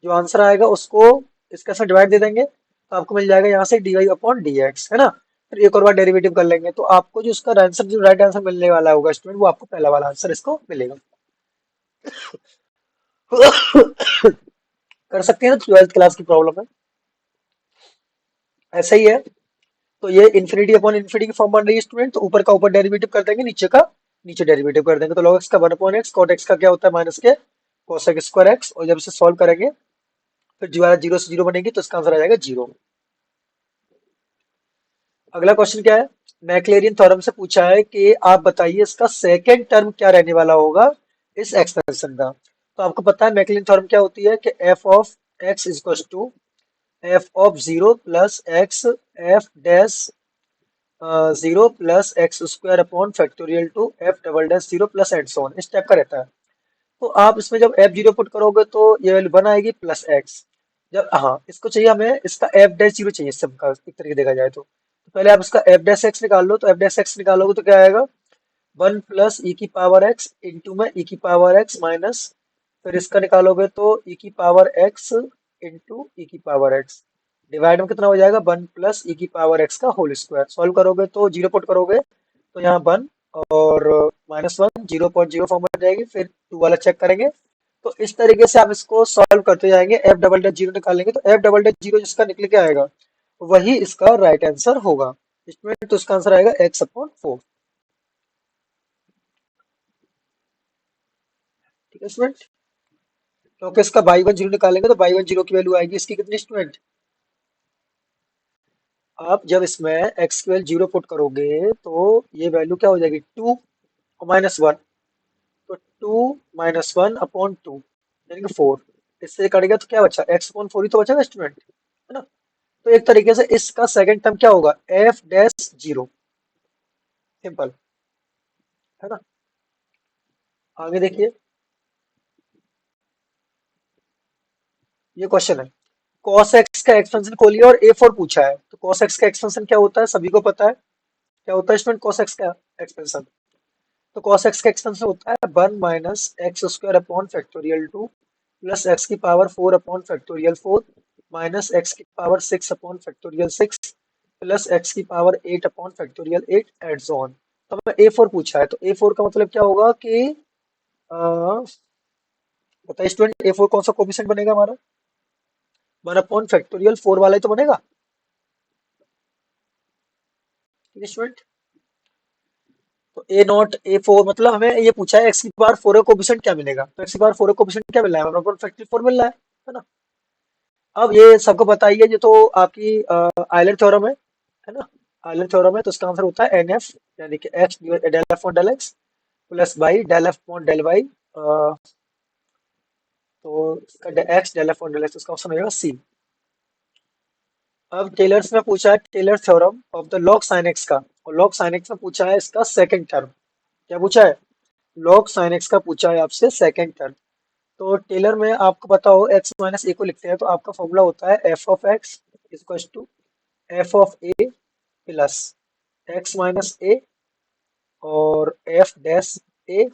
जो आंसर आएगा उसको इसके साथ डिवाइड दे देंगे, तो आपको मिल जाएगा यहाँ से d y upon d x, है ना। फिर एक और बार डेरिवेटिव कर लेंगे, तो आपको जो उसका आंसर, जो राइट आंसर मिलने वाला होगा स्टूडेंट, वो आपको पहला वाला आंसर इसको मिलेगा। कर सकते हैं ना, 12th क्लास की प्रॉब्लम है, ऐसा ही है। तो ये इन्फिनिटी अपॉन इन्फिनिटी की फॉर्म बन रही है स्टूडेंट, तो ऊपर का ऊपर डेरिवेटिव कर देंगे, नीचे का नीचे डेरिवेटिव कर देंगे। तो log x का 1 अपॉन एक्स, कॉट एक्स का क्या होता है माइनस के कोसेक स्क्वायर एक्स, और जब इसे सॉल्व करेंगे फिर जो जीरो से जीरो बनेगी, तो इसका आंसर आ जाएगा जीरो। अगला क्वेश्चन क्या है, मैक्लेरियन थ्योरम से पूछा है कि आप बताइए इसका सेकंड टर्म क्या रहने वाला होगा इस एक्सप्रेशन का। तो आपको पता है मैक्लेरियन थ्योरम क्या होती है, कि f of x is equal to f of zero plus x f dash zero plus x square upon factorial two f double dash zero plus and so on, इस टाइप का रहता है। तो आप इसमें जब एफ जीरो पुट करोगे तो ये वैल्यू 1 आएगी प्लस एक्स। जब हाँ इसको चाहिए हमें, इसका एफ डैश जीरो चाहिए सबका, एक तरीके देखा जाए तो पहले आप इसका एफ डैश एक्स निकाल लो, तो एफ डैश एक्स निकालोगे तो क्या आएगा, 1 प्लस ई की पावर एक्स इंटू में ई की पावर एक्स माइनस, फिर इसका निकालोगे तो ई की पावर एक्स इंटू ई की पावर एक्स, डिवाइड में कितना हो जाएगा, 1 प्लस ई की पावर एक्स का होल स्क्वायर। सॉल्व करोगे तो जीरो पुट करोगे तो यहाँ 1 और -1 0.0 फॉर्म बन जाएगी, फिर 2 वाला चेक करेंगे। तो इस तरीके से आप इसको सॉल्व करते जाएंगे, एफ डबल डैश जीरो निकालेंगे, तो एफ डबल डैश जीरो जिसका निकल के आएगा वही इसका राइट आंसर होगा इसमें। तो इसका आंसर आएगा एक्स अपॉन फोर। ठीक है स्टूडेंट, क्योंकि इसका बाई वन जीरो निकालेंगे तो बाई वन जीरो की वैल्यू आएगी इसकी कितनी स्टूडेंट, आप जब इसमें एक्स की वैल्यू जीरो पुट करोगे तो ये वैल्यू क्या हो जाएगी, टू माइनस वन, तो two minus one upon two यानी कि फोर, इससे कट गया तो क्या बचा, एक्स अपॉन फोर ही तो बचा स्टूडेंट, है ना। तो एक तरीके से इसका सेकंड टर्म क्या होगा, एफ डैश जीरो, सिंपल, है ना। आगे देखिए, ये क्वेश्चन है, cos x का एक्सपेंशन खोलिए और a4 पूछा है। तो cos x का एक्सपेंशन क्या होता है, सभी को पता है क्या होता है स्टूडेंट, cos x का एक्सपेंशन। तो cos x का एक्सपेंशन होता है 1 minus x square upon factorial two plus x की power 4 upon factorial four minus x की power 6 upon factorial six plus x की power 8 upon factorial 8 and so on. तो हमें a4 पूछा है, तो a4 का मतलब क्या होगा कि अ, बताइए स्टूडेंट, a4 कौन सा कोफिशिएंट बनेगा हमारा, 1 अपॉन फैक्टोरियल फोर वाला ही तो बनेगा। ठीक है स्टूडेंट, तो ए नॉट ए फोर मतलब हमें ये पूछा है एक्स की पावर फोर का कोफिशिएंट क्या मिलेगा, तो एक्स की पावर फोर का कोफिशिएंट क्या मिल रहा है, वन अपॉन फैक्टोरियल फोर मिल रहा है ना। अब ये सबको बताइए, ये तो आपकी आयलर थ्योरम है ना, आयलर थ्योरम है, तो इसका आंसर होता है एन एफ, यानी कि x del f on del x plus y del f on del y, तो इसका x del f on del x, इसका ऑप्शन हो जाएगा सी। अब टेलर्स में पूछा है Taylor theorem of the log sine x का, और लॉग साइन एक्स में पूछा है इसका सेकंड टर्म, क्या पूछा है, लॉग साइन एक्स का पूछा है आपसे सेकंड टर्म। तो टेलर में आपको पता हो एक्स माइनस ए को लिखते हैं, तो आपका फॉर्मूला होता है f of x equal to f of a plus x minus a और f dash a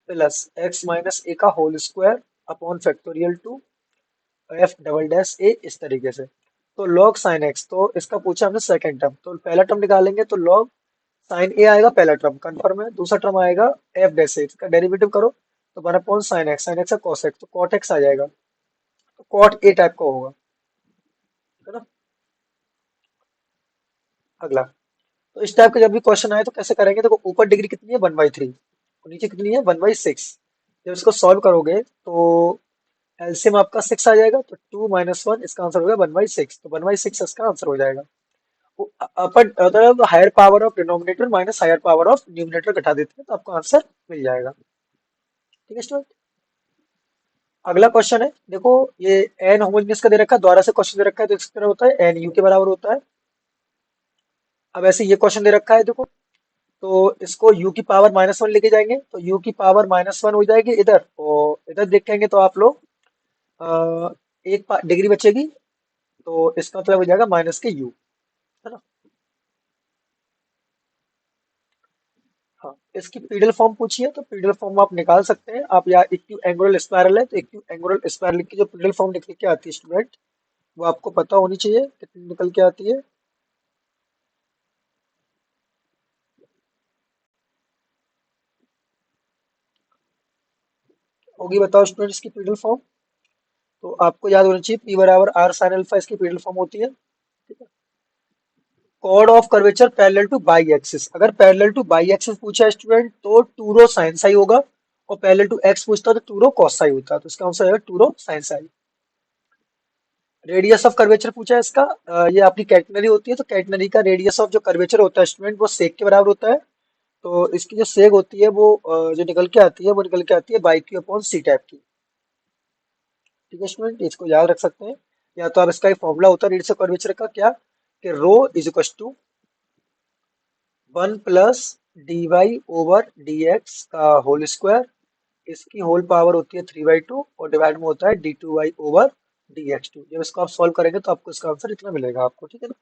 plus x minus a का whole square upon factorial two f double dash a, इस तरीके से। तो लॉग साइन एक्स, तो इसका पूछा हमने सेकंड टर्म, तो पहला टर्म निकालेंगे तो लॉग साइन ए आएगा, पहला टर्म कंफर्म है। दूसरा टर्म आएगा एफ डैश ए, इसका डेरिवेटिव करो तो वन अपॉन साइन एक्स का कॉस एक्स, तो कॉट एक्स आ जाएगा, तो कॉट ए टाइप का होगा, है ना। अगला, तो इस टाइप का जब भी क्वेश्चन आए तो कैसे करेंगे, देखो ऊपर डिग्री कितनी है 1/3 और नीचे कितनी है 1/6। जब इसको सॉल्व करोगे तो एलसीएम आपका 6 आ जाएगा, तो 2 माइनस वन, इसका आंसर होगा 1/6, तो 1/6 इसका आंसर हो जाएगा। अपर मतलब higher power of denominator minus higher power of numerator घटा देते हैं तो आपको आंसर मिल जाएगा। ठीक है स्टूडेंट, अगला क्वेश्चन है, देखो ये एन होमोजेनियस का दे रखा है, द्वारा से क्वेश्चन दे रखा है, तो इसका होता है एन यू के बराबर होता है। अब ऐसे ये क्वेश्चन दे रखा है देखो, तो इसको u की पावर -1 लेके जाएंगे, तो u की पावर -1 हो जाएगी इधर, और इधर देखेंगे तो आप लोग एक डिग्री बचेगी, तो इसका मतलब हो जाएगा माइनस के u, है ना। हाँ, इसकी पीडल फॉर्म पूछिए, तो पीडल फॉर्म आप निकाल सकते हैं आप, या इक्यू एंगुलर स्पायरल है तो इक्यू एंगुलर स्पायरल की जो पीडल फॉर्म निकल के आती है स्टूडेंट, वो आपको पता होनी चाहिए कितनी निकल के आती है। होगी बताओ स्टूडेंट इसकी पीडल फॉर्म। तो आपको याद होना चाहिए पी बराबर आर साइन अल्फा इसकी पीडल फॉर्म होती है। ठीक है। Chord of curvature parallel to y axis, अगर पैरेलल टू बाई एक्सिस पूछा है स्टूडेंट तो टू रो साइन साई होगा, और पैरेलल टू एक्स पूछता है तो टू रो कॉस साई होता है, तो इसका आंसर है two rho sine psi. Radius of curvature पूछा है इसका, ये आपकी कैटनरी होती है, तो कैटनरी का रेडियस ऑफ जो कर्वेचर होता है स्टूडेंट वो सेक के बराबर होता है। तो इसकी जो सेक होती है वो जो निकल के आती है वो निकल के आती है by q upon c type की। ठीक है स्टूडेंट, इसको याद रख सकते हैं। या तो आप इसका एक फॉर्मूला होता है रेडियस ऑफ कर्वेचर का, क्या कि rho is equal to 1 plus dy over dx का होल स्क्वायर, इसकी होल पावर होती है 3/2 और डिवाइड में होता है d2y ओवर dx2। जब इसको आप सॉल्व करेंगे तो आपको इसका आंसर इतना मिलेगा आपको। ठीक है ना।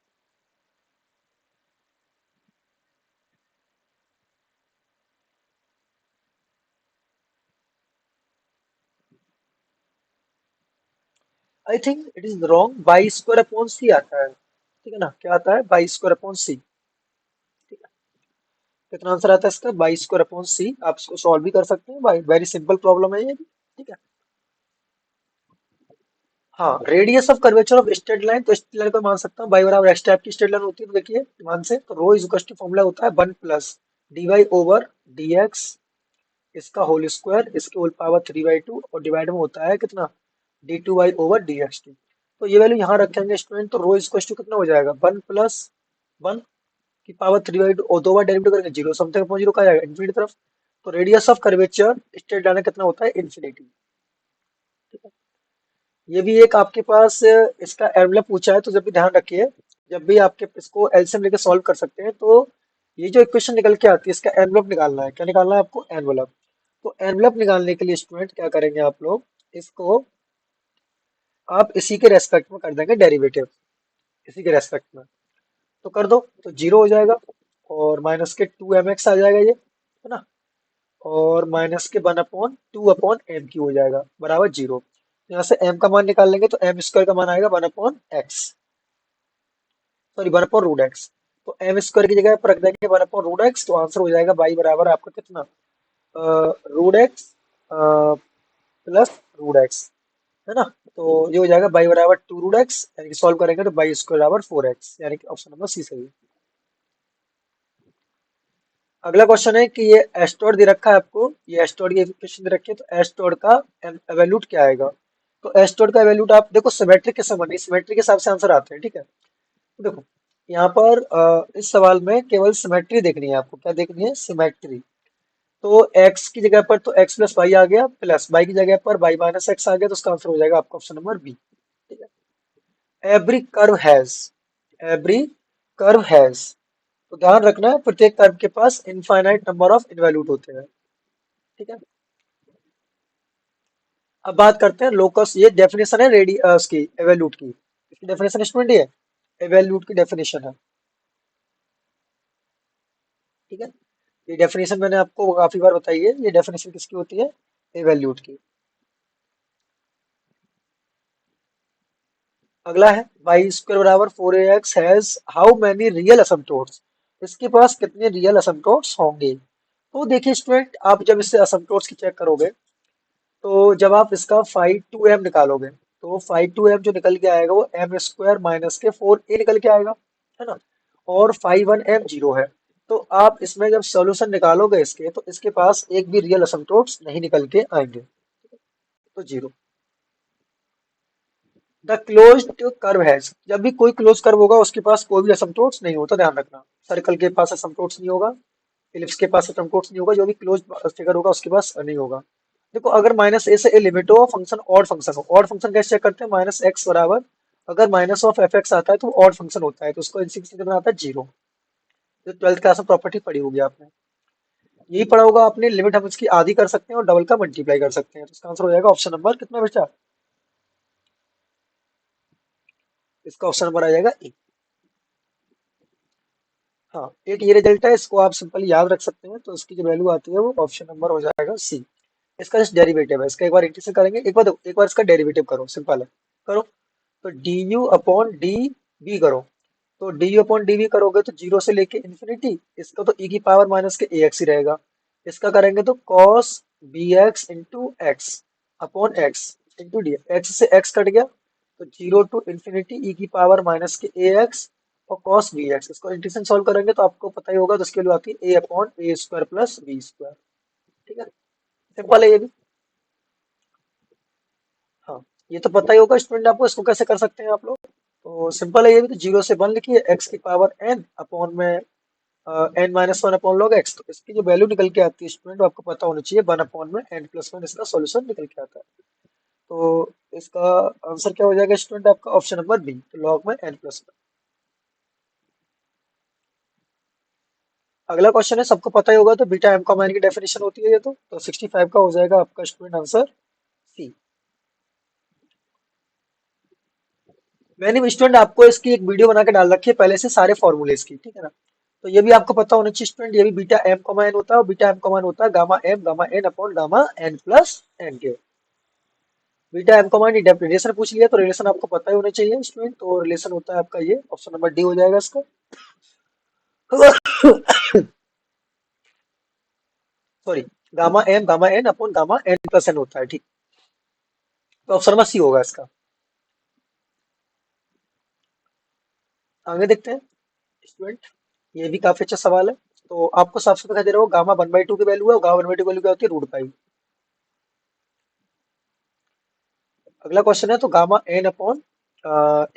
I think it is wrong, by square upon c आता है। ठीक है ना, क्या आता है, बाई स्क्वायर अपॉन सी। ठीक है। कितना आंसर आता है इसका, बाई स्क्वायर अपॉन सी। आप इसको सॉल्व भी कर सकते हैं, बाई वेरी सिंपल प्रॉब्लम है ये भी। ठीक है। हाँ, radius of curvature of straight line, तो स्ट्रेट लाइन को मान सकता हूँ बाई बराबर एक्स टाइप की स्ट्रेट लाइन होती है, तो देखिए मान से, तो रो इज इक्वल टू फॉर्मूला होता है 1 प्लस dy ओवर dx इसका होल स्क्वायर, इसके होल पावर 3/2 और डिवाइड में होता है कितना, d2y ओवर dx2। तो ये वैल्यू यहाँ रखेंगे स्टूडेंट, तो रो इज इक्वल टू कितना हो जाएगा, 1 प्लस 1 की पावर 3/2 और दो बार डेरिवेटिव करेंगे जीरो, समथिंग अपॉन जीरो का जाएगा इन्फिनिटी तरफ। तो radius of curvature straight line कितना होता है, इन्फिनिटी। ठीक है। ये भी एक आपके पास इसका एनवलप पूछा है, तो जब भी ध्यान रखिए, जब भी आपके इसको एलसीएम लेके सॉल्व कर सकते हैं, तो ये जो इक्वेशन निकल के आती है इसका एनवलप निकालना है। क्या निकालना है आपको, एनवलप। तो एनवलप निकालने के लिए स्टूडेंट क्या करेंगे आप लोग, इसको आप इसी के रेस्पेक्ट में कर देंगे डेरिवेटिव, इसी के रेस्पेक्ट में। तो कर दो, तो जीरो हो जाएगा, और माइनस के 2mx आ जाएगा ये, है ना, और माइनस के 1/2 अपॉन m क्यू हो जाएगा बराबर जीरो। यहाँ से m का मान निकाल लेंगे तो m स्क्वायर का मान आएगा 1/x, सॉरी 1/√x। तो m स्क्वायर की जगह पर रख देंगे 1/√x, तो आंसर हो जाएगा बाई बराबर आपका कितना, √x प्लस √x, है ना। तो ये हो जाएगा बाई बराबर 2 √x, यानी कि सॉल्व करेंगे तो बाई स्क्वायर बराबर 4x, यानी कि ऑप्शन नंबर सी सही है। अगला क्वेश्चन है कि ये एस्टोड दे रखा है आपको, ये एस्टोड की इक्वेशन दे रखी है, तो एस्टोड का वैल्यूट क्या आएगा। तो एस्टोड का वैल्यूट आप देखो सिमेट्रिक के समान, सिमेट्रिक के हिसाब से आंसर आते हैं। ठीक है। तो देखो यहाँ पर इस सवाल में केवल सिमेट्री देखनी है आपको, क्या देखनी है, सिमेट्री। तो x की जगह पर तो x प्लस वाई आ गया, प्लस y की जगह पर y माइनस एक्स आ गया, तो उसका आंसर हो जाएगा आपका ऑप्शन नंबर बी। ठीक है। एवरी कर्व हैज तो ध्यान रखना है प्रत्येक कर्व के पास इनफाइनाइट नंबर ऑफ इनवैल्यूट होते हैं। ठीक है। अब बात करते हैं लोकस, ये डेफिनेशन है उसकी एवैल्यूट की, इसकी डेफिनेशन स्टूडेंट ये एवैल्यूट की डेफिनेशन है। ठीक है। ये डेफिनेशन मैंने आपको काफी बार बताई है, ये डेफिनेशन किसकी होती है, एवैल्यूट की। अगला है वाई स्क्वायर बराबर 4ax has how many real asymptotes, इसके पास कितने रियल असम्पटोट्स होंगे। तो देखिए स्टूडेंट, आप जब इससे असम्पटोट्स की चेक करोगे, तो जब आप इसका 5 2m निकालोगे, तो 5 2m जो निकल के आएगा वो m स्क्वायर माइनस के 4a निकल के आएगा, है ना, और 5 1m जीरो है। तो आप इसमें जब सॉल्यूशन निकालोगे इसके, तो इसके पास एक भी रियल असम्पटोट्स नहीं निकल के आएंगे, तो zero. The closed curve has, जब भी कोई क्लोज कर्व होगा उसके पास कोई भी असमटोट्स नहीं होता, ध्यान रखना। सर्कल के पास असमटोट्स नहीं होगा, इलिप्स के पास असमटोट्स नहीं होगा, जो भी क्लोज फिगर होगा उसके पास नहीं होगा। देखो अगर माइनस ए से ए लिमिट हो, फंक्शन ऑड फंक्शन हो, ऑड फंक्शन कैसे चेक करते हैं, माइनस एक्स बराबर, अगर माइनस ऑफ एफ एक्स आता है तो ऑड फंक्शन होता है, तो उसको इनसिक्स कितना आता है, जीरो। जो ट्वेल्थ क्लास में प्रॉपर्टी पढ़ी होगी आपने, यही पढ़ा होगा आपने, लिमिट हम इसकी आधी कर सकते हैं और डबल का मल्टीप्लाई कर सकते हैं, तो इसका आंसर हो जाएगा ऑप्शन नंबर कितना बचा, इसका ऑप्शन नंबर आ जाएगा ए। हाँ, एक ये रिजल्ट है, इसको आप सिंपली याद रख सकते हैं, तो इसकी जो वैल्यू आती है वो ऑप्शन नंबर हो जाएगा सी। इसका जस्ट डेरिवेटिव है, इसका एक बार इंटीग्रेशन करेंगे, एक बार इसका डेरिवेटिव करो, सिंपल है, करो। तो d u upon d v करो, तो d u upon d v करोगे तो जीरो से लेके इन्फिनिटी, इसका तो ई की पावर माइनस के ए एक्स ही रहेगा। इसका करेंगे तो cos b x into x, upon x into d, x से एक्स कट गया तो 0 to ∞ ई की पावर माइनस के ए एक्स और कॉस बी एक्स। इसको इंटीग्रेशन सॉल्व करेंगे तो आपको पता ही होगा, तो इसकी वैल्यू आती है ए अपॉन ए स्क्वायर प्लस बी स्क्वायर। ठीक है, सिंपल है ये भी। हाँ, ये तो पता ही होगा स्टूडेंट आपको, इसको कैसे कर सकते हैं आप लोग। तो सिंपल है ये भी, तो 0 से 1 लिखिए, एक्स की पावर एन अपॉन में n-1 अपॉन लॉग एक्स। तो इसकी जो वैल्यू निकल के आती है स्टूडेंट, आपको पता होना चाहिए 1 अपॉन में n+1 इसका सॉल्यूशन निकल के आता है। तो इसका आंसर क्या हो जाएगा स्टूडेंट आपका, ऑप्शन नंबर बी, तो लॉग में n+1। अगला क्वेश्चन है, सबको पता ही होगा, तो बीटा एम कॉमा एन की डेफिनेशन होती है ये तो 65 का हो जाएगा आपका स्टूडेंट आंसर सी। मैंने भी स्टूडेंट आपको इसकी एक वीडियो बना के डाल रखी है पहले से सारे फॉर्मूलेस की, ठीक है ना। तो ये भी आपको पता होना चाहिए स्टूडेंट, ये भी बीटा एम कॉमा एन होता है, और बीटा एम कॉमा एन होता है gamma m gamma n upon gamma n plus n के। Beta m comma n relation पूछ लिया, तो रिलेशन आपको पता ही होना चाहिए स्टूडेंट, तो रिलेशन होता है आपका ये, ऑप्शन नंबर डी हो जाएगा इसका। Sorry, gamma n upon gamma n plus n होता है, ठीक। तो ऑप्शन नंबर सी होगा इसका। आगे देखते हैं स्टूडेंट, ये भी काफी अच्छा सवाल है। तो आपको साफ साफ दिखाई दे रहा हो, गामा 1/2 की वैल्यू है, और गामा 1/2 की वैल्यू क्या होती है, √π। अगला क्वेश्चन है, तो गामा एन अपॉन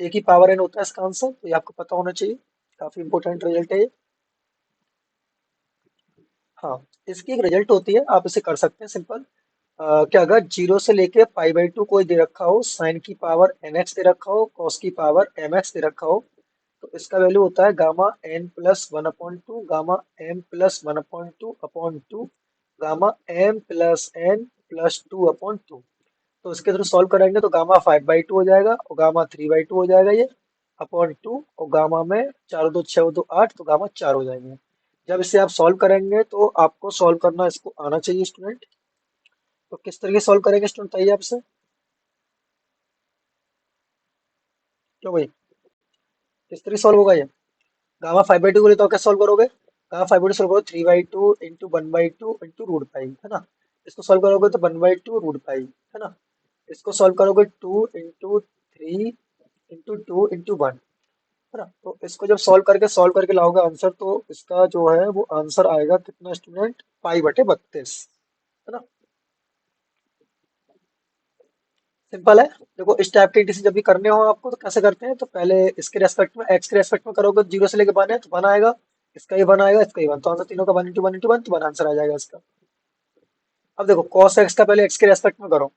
ए की पावर एन होता है इसका आंसर, तो ये आपको पता होना चाहिए, काफी इंपॉर्टेंट रिजल्ट है ये। हाँ, इसकी एक रिजल्ट होती है, आप इसे कर सकते हैं सिंपल। क्या, अगर 0 से लेके π/2 कोई दे रखा हो, साइन की पावर nx दे रखा हो, कॉस की पावर mx दे रखा हो, तो इसका वैल्यू होता है gamma n+1/2 gamma m+1/2 gamma m+n+2/2। तो इसके थ्रू सॉल्व करेंगे तो गामा 5/2 हो जाएगा, और गामा 3/2 हो जाएगा ये, अपॉन 2, और गामा में 4 और 2 6 और 2 8, तो गामा 4 हो जाएंगे। जब इसे आप सॉल्व करेंगे तो आपको सॉल्व करना इसको आना चाहिए स्टूडेंट। तो किस तरीके सॉल्व करेंगे स्टूडेंट, बताइए आपसे। क्यों भाई, किस तरीके सॉल्व होगा ये। गामा 5/2 को लिए तो कैसे सॉल्व करोगे, गामा 5/2 सॉल्व करो 3/2 इंटू 1/2 इंटू √π, है ना। इसको सॉल्व करोगे तो 1/2 √π, है ना। इसको सॉल्व करोगे 2 इंटू 3 इंटू 2 इंटू 1, है ना। तो इसको जब सॉल्व करके लाओगे आंसर, तो इसका जो है वो आंसर आएगा कितना स्टूडेंट, π/32, है ना। सिंपल है। देखो, इस टाइप के इंटीग्रेशन जब भी करने हो आपको, तो कैसे करते हैं, तो पहले इसके रेस्पेक्ट में, एक्स के रेस्पेक्ट में करोगे तो 0 से लेके 1 है, तो 1 आएगा, इसका ये 1 आएगा, इसका ये 1, तो आंसर तीनों का 1 इंटू 1 इंटू 1, तो 1 आंसर आ जाएगा इसका। अब देखो, कॉस एक्स का पहले एक्स के रेस्पेक्ट में करो,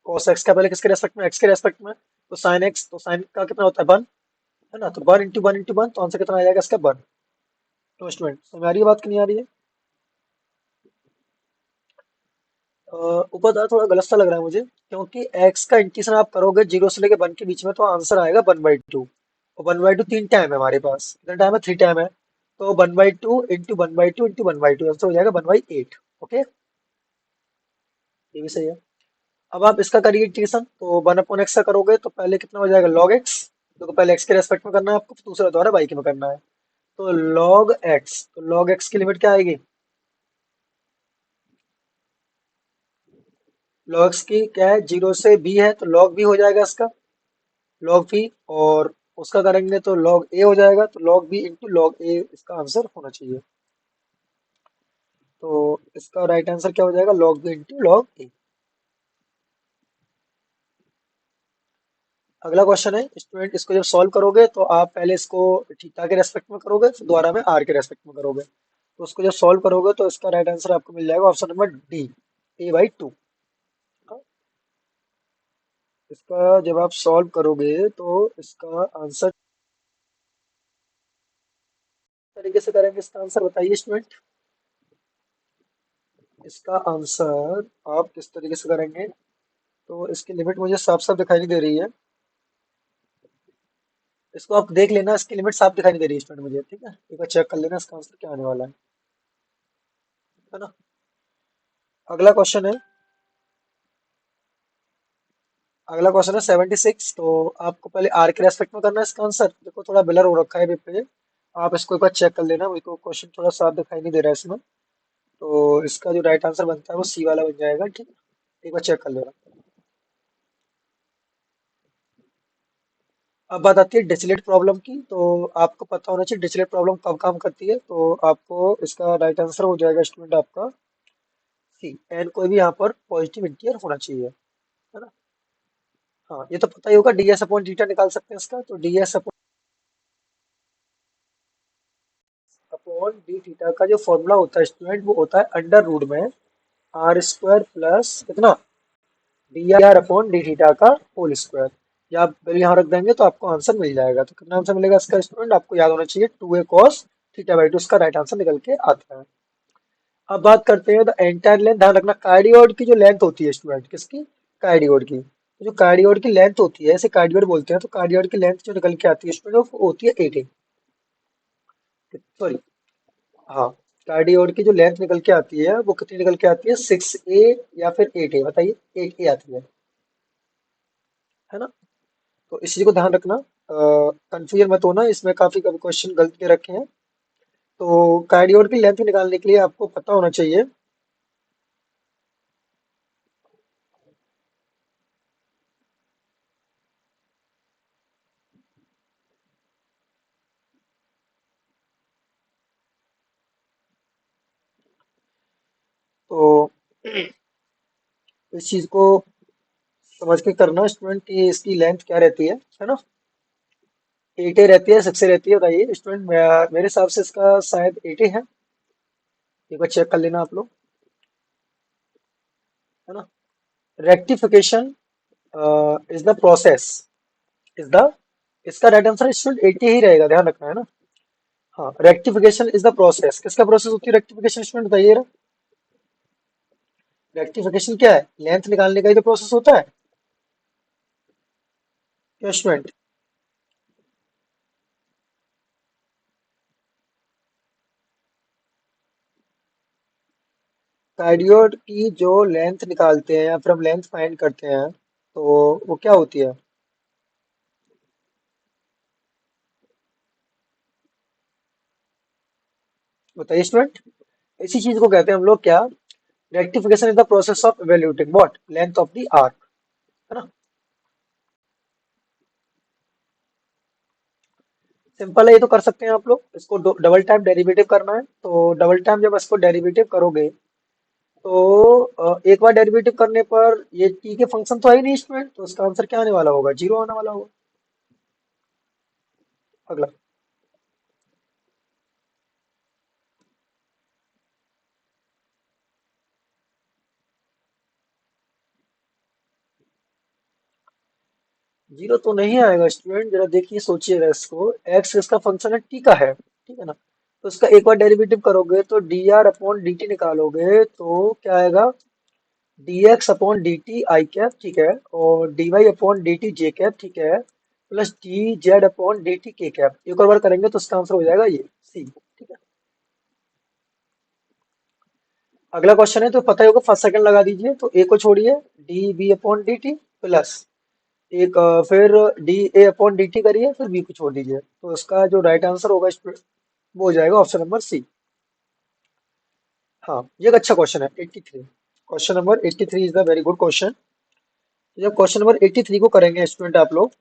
कॉस एक्स का पहले किसके रेस्पेक्ट में, एक्स के रेस्पेक्ट में, तो साइन एक्स, तो साइन का कितना होता है 1, है ना, तो 1 इंटू 1 इंटू 1, तो आंसर कितना आ जाएगा इसका 1। तो स्टूडेंट समझ आ रही है बात कि नहीं आ रही है। अ, ऊपर थोड़ा गलत सा लग रहा है मुझे, क्योंकि एक्स का इंटीग्रेशन आप करोगे 0 से लेके 1 के बीच में, तो आंसर आएगा 1/2, और 1/2 3 टाइम है हमारे पास, कितना टाइम है, 3 टाइम है। तो 1/2 इंटू 1/2 इंटू 1/2 आंसर हो जाएगा 1/8। ओके, ये भी सही है। अब आप इसका करिए इंटीग्रेशन, तो 1/x का करोगे तो पहले कितना हो जाएगा, log x। देखो, पहले x के रेस्पेक्ट में करना है आपको, फिर दूसरा दोबारा y के में करना है। तो log x की लिमिट क्या आएगी, log x की क्या है, 0 से b है, तो log b हो जाएगा इसका, log b। और उसका करेंगे तो log a हो जाएगा, तो log b into log a इसका आंसर होना चाहिए। तो इसका राइट आंसर क्या हो जाएगा, log b into log a। अगला क्वेश्चन है स्टूडेंट, इसको जब सॉल्व करोगे तो आप पहले इसको थीटा के रेस्पेक्ट में करोगे, फिर दोबारा में आर के रेस्पेक्ट में करोगे। तो उसको जब सॉल्व करोगे तो इसका राइट आंसर आपको मिल जाएगा, ऑप्शन नंबर डी, a/2। इसका जब आप सॉल्व करोगे तो इसका आंसर तरीके से करेंगे, इसका आंसर बताइए स्टूडेंट। इसका आंसर आप किस तरीके से करेंगे, तो इसकी लिमिट मुझे साफ साफ दिखाई नहीं दे रही है। इसको आप देख लेना, इसकी लिमिट साफ दिखाई नहीं दे रही है स्टूडेंट मुझे, ठीक है, एक बार चेक कर लेना इसका आंसर क्या आने वाला है ना। अगला क्वेश्चन है, अगला क्वेश्चन है 76। तो आपको पहले आर के रेस्पेक्ट में करना है इसका आंसर। देखो, थोड़ा ब्लर हो रखा है पेज, आप इसको एक बार चेक कर लेना, मेरे को क्वेश्चन थोड़ा साफ दिखाई नहीं दे रहा है इसमें। तो इसका जो राइट आंसर बनता है वो सी वाला बन जाएगा, ठीक है, एक बार चेक कर लेना। अब बात आती है डिरिचलेट प्रॉब्लम की। तो आपको पता होना चाहिए डिरिचलेट प्रॉब्लम कब काम करती है। तो आपको इसका राइट आंसर हो जाएगा स्टूडेंट आपका सी, एन कोई भी यहाँ पर पॉजिटिव इंटीजर होना चाहिए, है ना। हाँ, ये तो पता ही होगा, डीएस अपॉन डीटा निकाल सकते हैं इसका। तो डीएस अपॉन डी थीटा का जो फॉर्मूला होता है स्टूडेंट, वो होता है अंडर रूट में आर स्क्वायर प्लस कितना, D r upon d theta का होल स्क्वायर। या आप बिल यहाँ रख देंगे तो आपको आंसर मिल जाएगा। तो कितना आंसर मिलेगा इसका स्टूडेंट, आपको याद होना चाहिए 2a cos थीटा बाई 2 इसका राइट आंसर निकल के आता है। अब बात करते हैं द एंटायर लेंथ। ध्यान रखना कार्डियोड की जो लेंथ होती है स्टूडेंट, किसकी, कार्डियोड की। तो जो कार्डियोड की लेंथ होती है, ऐसे कार्डियोड बोलते हैं, तो कार्डियोड की लेंथ जो निकल के आती है स्टूडेंट वो होती है 18, सॉरी, हाँ, कार्डियोड की जो लेंथ निकल के आती है वो कितनी निकल के आती है, 6a या फिर 8a, बताइए, 8a आती है ना। तो इस चीज को ध्यान रखना, कंफ्यूजन मत होना, इसमें काफी कभी क्वेश्चन गलत के रखे हैं। तो कार्डियोड की लेंथ निकालने के लिए आपको पता होना चाहिए। तो इस चीज को समझ के करना स्टूडेंट कि इसकी लेंथ क्या रहती है ना। 8a रहती है, 6a रहती है, बताइए स्टूडेंट। मेरे हिसाब से इसका शायद 8a है, एक बार चेक कर लेना आप लोग, है ना। Rectification is the process, is the, इसका राइट आंसर स्टूडेंट 80 ही रहेगा, ध्यान रखना, है ना। हाँ, रेक्टिफिकेशन इज द प्रोसेस, किसका प्रोसेस होती है रेक्टिफिकेशन स्टूडेंट, बताइए। रेक्टिफिकेशन क्या है, लेंथ निकालने का ही तो प्रोसेस होता है, क्या स्टूडेंट। कार्डियोड की जो लेंथ निकालते हैं या फिर हम लेंथ फाइंड करते हैं, तो वो क्या होती है, बताइए स्टूडेंट। इसी चीज को कहते हैं हम लोग क्या, rectification is the process of evaluating what, length of the arc, है ना। सिंपल है, ये तो कर सकते हैं आप लोग। इसको डबल टाइम डेरिवेटिव करना है, तो डबल टाइम जब इसको डेरिवेटिव करोगे तो एक बार डेरिवेटिव करने पर ये टी के फंक्शन तो है ही नहीं स्टूडेंट, तो इसका आंसर क्या आने वाला होगा, जीरो आने वाला होगा। अगला, जीरो तो नहीं आएगा स्टूडेंट, जरा देखिए सोचिएगा इसको। एक्स इसका फंक्शन है, टी का है, ठीक है ना। तो इसका एक बार डेरिवेटिव करोगे तो d r upon d t निकालोगे तो क्या आएगा, d x upon d t i cap, ठीक है, और d y upon d t j cap, ठीक है, plus d z upon d t k cap. एक और बार करेंगे तो इसका आंसर हो जाएगा ये सी, ठीक है। अगला क्वेश्चन है, तो पता ही होगा, फर्स्ट सेकंड लगा दीजिए। तो ए को छोड़िए, d b upon d t plus एक फिर d a upon d t करिए, फिर बी को छोड़ दीजिए। तो इसका जो राइट आंसर होगा वो हो जाएगा ऑप्शन नंबर सी। हाँ, ये एक अच्छा क्वेश्चन है, 83। Question number 83 is the very good question. जब क्वेश्चन नंबर 83 को करेंगे स्टूडेंट आप लोग,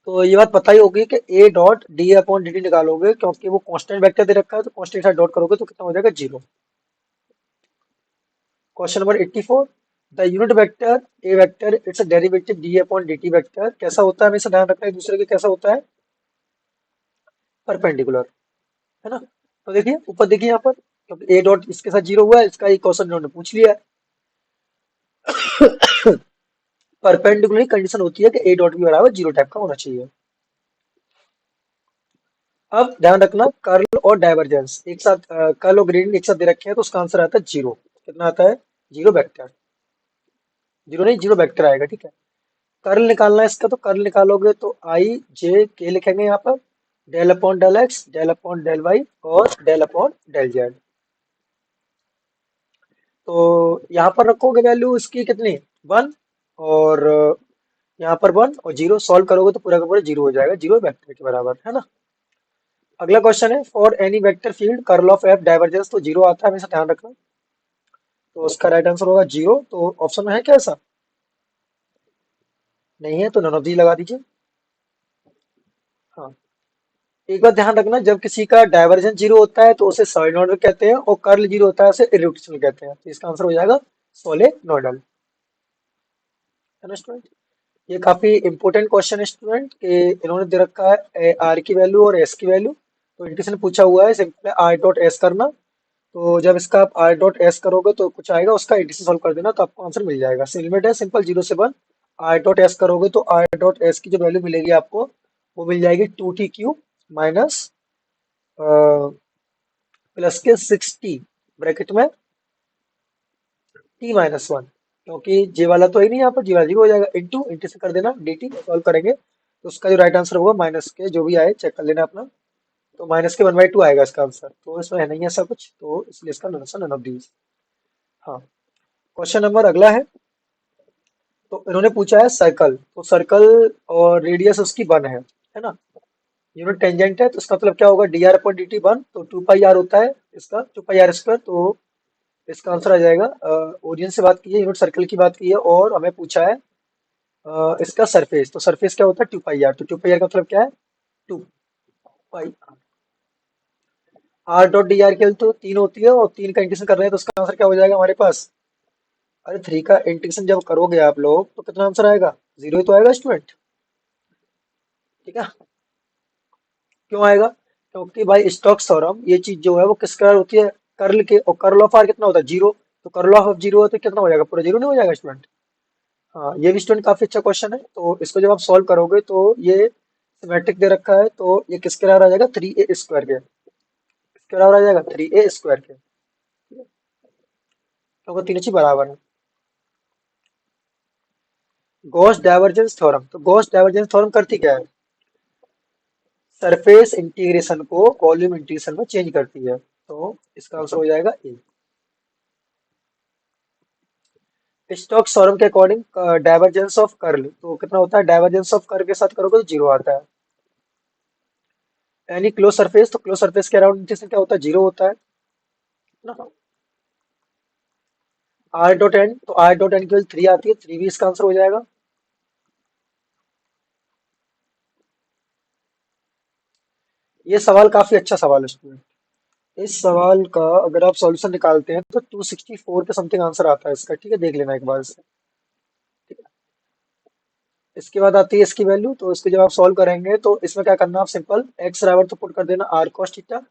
तो ये बात पता ही होगी कि ए dot D upon d t निकालोगे, क्योंकि वो कांस्टेंट वेक्टर दे रखा है, तो कांस्टेंट के साथ डॉट करोगे तो कितना हो जाएगा, zero. Question number 84, the unit vector A vector it's a derivative D upon d T vector कैसा होता है, हमेशा ध्यान रखना है एक दूसरे के, कैसा होता है, परपेंडिकुलर, है ना। तो देखिए ऊपर देखिए यहाँ पर, क्योंकि ए डॉट इसके साथ जीरो हुआ है, इसका एक क्वेश्चन उन्होंने पूछ लिया है। परपेंडिकुलर कंडीशन होती है कि ए डॉट भी बराबर जीरो टाइप का होना चाहिए। अब ध्यान रखना, कर्ल और डाइवर्जेंस एक साथ, कर्ल और ग्रेडियंट एक साथ दे रखे हैं, तो उसका आंसर आता है जीरो। कितना आता है, जीरो वेक्टर, जीरो नहीं, जीरो वेक्टर आएगा, ठीक है। कर्ल निकालना है इसका, तो कर्ल निकालोगे तो आई जे के लिखेंगे यहाँ पर, del upon del x, del upon del y और डेल अपॉन डेल जेड। तो यहाँ पर रखोगे वैल्यू इसकी कितनी, वन, और यहाँ पर वन और जीरो, सॉल्व करोगे तो पूरा का पूरा जीरो हो जाएगा, जीरो वेक्टर के बराबर, है ना। अगला क्वेश्चन है, for any vector field curl of F divergence, तो जीरो आता है, हमेशा ध्यान रखना। तो उसका राइट आंसर होगा जीरो। तो ऑप्शन में है क्या ऐसा, नहीं है तो नन ऑफ दी लगा दीजिए। हाँ, एक बात ध्यान रखना, जब किसी का डाइवर्जेंस जीरो होता है तो उसे सोलेनोइडल कहते हैं, और कर्ल जीरो होता है उसे इररोटेशनल कहते हैं। तो इसका आंसर हो जाएगा सोलेनोइडल। है ना स्टूडेंट? ये काफी इंपॉर्टेंट क्वेश्चन है स्टूडेंट, कि इन्होंने दे रखा है आर की वैल्यू और एस की वैल्यू। तो इनके से पूछा हुआ है सिंपल आर डॉट एस करना। तो जब इसका आप आर डॉट एस करोगे तो कुछ आएगा, उसका इंटीग्रेशन सॉल्व कर देना तो आपको आंसर मिल जाएगा। लिमिट है सिंपल 0 से 1। आर डॉट एस करोगे तो आर डॉट एस की जो वैल्यू मिलेगी आपको, वो मिल जाएगी 2t³ माइनस प्लस के 6t ब्रैकेट में t-1, क्योंकि जे वाला तो है नहीं, यहाँ पर जी वाला जीरो हो जाएगा, इंटू इंटू से कर देना dt सॉल्व करेंगे तो उसका जो राइट आंसर होगा माइनस के जो भी आए चेक कर लेना अपना। तो माइनस के 1/2 आएगा इसका आंसर, तो इसमें है नहीं ऐसा कुछ, तो इसलिए इसका आंसर नन ऑफ दीज। हाँ, क्वेश्चन नंबर अगला है। तो इन्होंने पूछा है सर्कल, तो सर्कल और रेडियस उसकी 1 है ना। यूनिट टेंजेंट है तो इसका मतलब क्या होगा, dr/dt 1, तो 2πr होता है इसका, 2πr²। तो इसका आंसर आ जाएगा, ओरिजिन से बात की है, यूनिट सर्कल की बात की है, और हमें पूछा है इसका सरफेस। तो सरफेस क्या होता है, 2πr। तो 2πr का मतलब क्या है, 2 पाई। आर डॉट डी आर की तो 3 होती है, और 3 का इंटीग्रेशन कर रहे हैं तो उसका आंसर क्या हो जाएगा हमारे पास। अरे 3 का इंटीग्रेशन जब करोगे आप लोग तो कितना आंसर आएगा, 0 ही तो आएगा स्टूडेंट। ठीक है, क्यों आएगा, क्योंकि भाई स्टोक्स थ्योरम ये चीज जो है वो किसके बराबर होती है, कर्ल के, और कर्ल ऑफ आर कितना होता है, 0। तो कर्ल ऑफ 0 है तो कितना हो जाएगा, पूरा 0 नहीं हो जाएगा स्टूडेंट। हाँ, ये भी स्टूडेंट काफी अच्छा क्वेश्चन है, तो इसको जब आप सॉल्व करोगे तो ये सिमेट्रिक दे रखा है, तो ये किसके बराबर आ जाएगा, 3a² के। किसके बराबर आ जाएगा, 3a² के, क्योंकि तीनों चीज बराबर है। गॉस डाइवर्जेंस थ्योरम, तो गॉस डाइवर्जेंस थ्योरम करती क्या है, सरफेस इंटीग्रेशन को वॉल्यूम इंटीग्रेशन में चेंज करती है। तो इसका आंसर हो जाएगा ए। स्टोक्स थ्योरम के अकॉर्डिंग डाइवर्जेंस ऑफ कर्ल तो कितना होता है, डाइवर्जेंस ऑफ कर्ल के साथ करोगे तो 0 आता है। यानी क्लोज सरफेस, तो क्लोज सरफेस के अराउंड इंटीग्रेशन क्या होता है, 0 होता है ना। आर डॉट एन, तो आर डॉट एन की वैल्यू 3 आती है, 3 भी इसका आंसर हो जाएगा। ये सवाल काफी अच्छा सवाल है स्टूडेंट। इस सवाल का अगर आप सॉल्यूशन निकालते हैं तो 264 के समथिंग आंसर आता है इसका। ठीक है, देख लेना एक बार से। ठीक है, इसके बाद आती है इसकी वैल्यू, तो इसको जब आप सॉल्व करेंगे तो इसमें क्या करना, आप सिंपल एक्स बराबर तो पुट कर देना आर कॉस थीटा,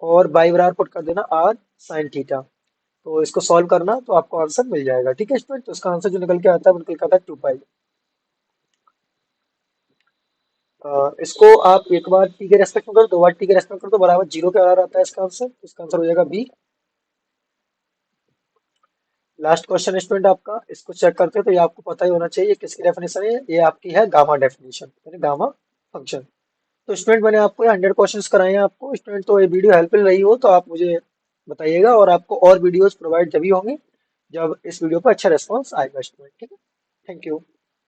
और बाई बराबर पुट कर देना आर साइन थीटा। तो इसको सॉल्व करना तो आपको आंसर मिल जाएगा। ठीक है स्टूडेंट, तो इसका आंसर जो निकल के आता है वो निकल के आता है 2 पाई। इसको आप एक बार टी के रेस्पेक्ट में करो, 2 बार टी के रेस्पेक्ट करो तो बराबर 0 के बराबर आता है इसका आंसर। तो इसका आंसर हो जाएगा बी। लास्ट क्वेश्चन स्टूडेंट आपका, इसको चेक करते हैं तो ये आपको पता ही होना चाहिए, ये किसकी डेफिनेशन है, ये आपकी है गामा डेफिनेशन, यानी गामा फंक्शन। तो स्टूडेंट मैंने आपको ये 100 क्वेश्चंस कराए हैं आपको स्टूडेंट, तो ये वीडियो हेल्पफुल रही हो तो आप मुझे बताइएगा, और आपको और वीडियोस प्रोवाइड जब ही होंगे जब इस वीडियो पर अच्छा रिस्पॉन्स आएगा स्टूडेंट। ठीक है, थैंक यू।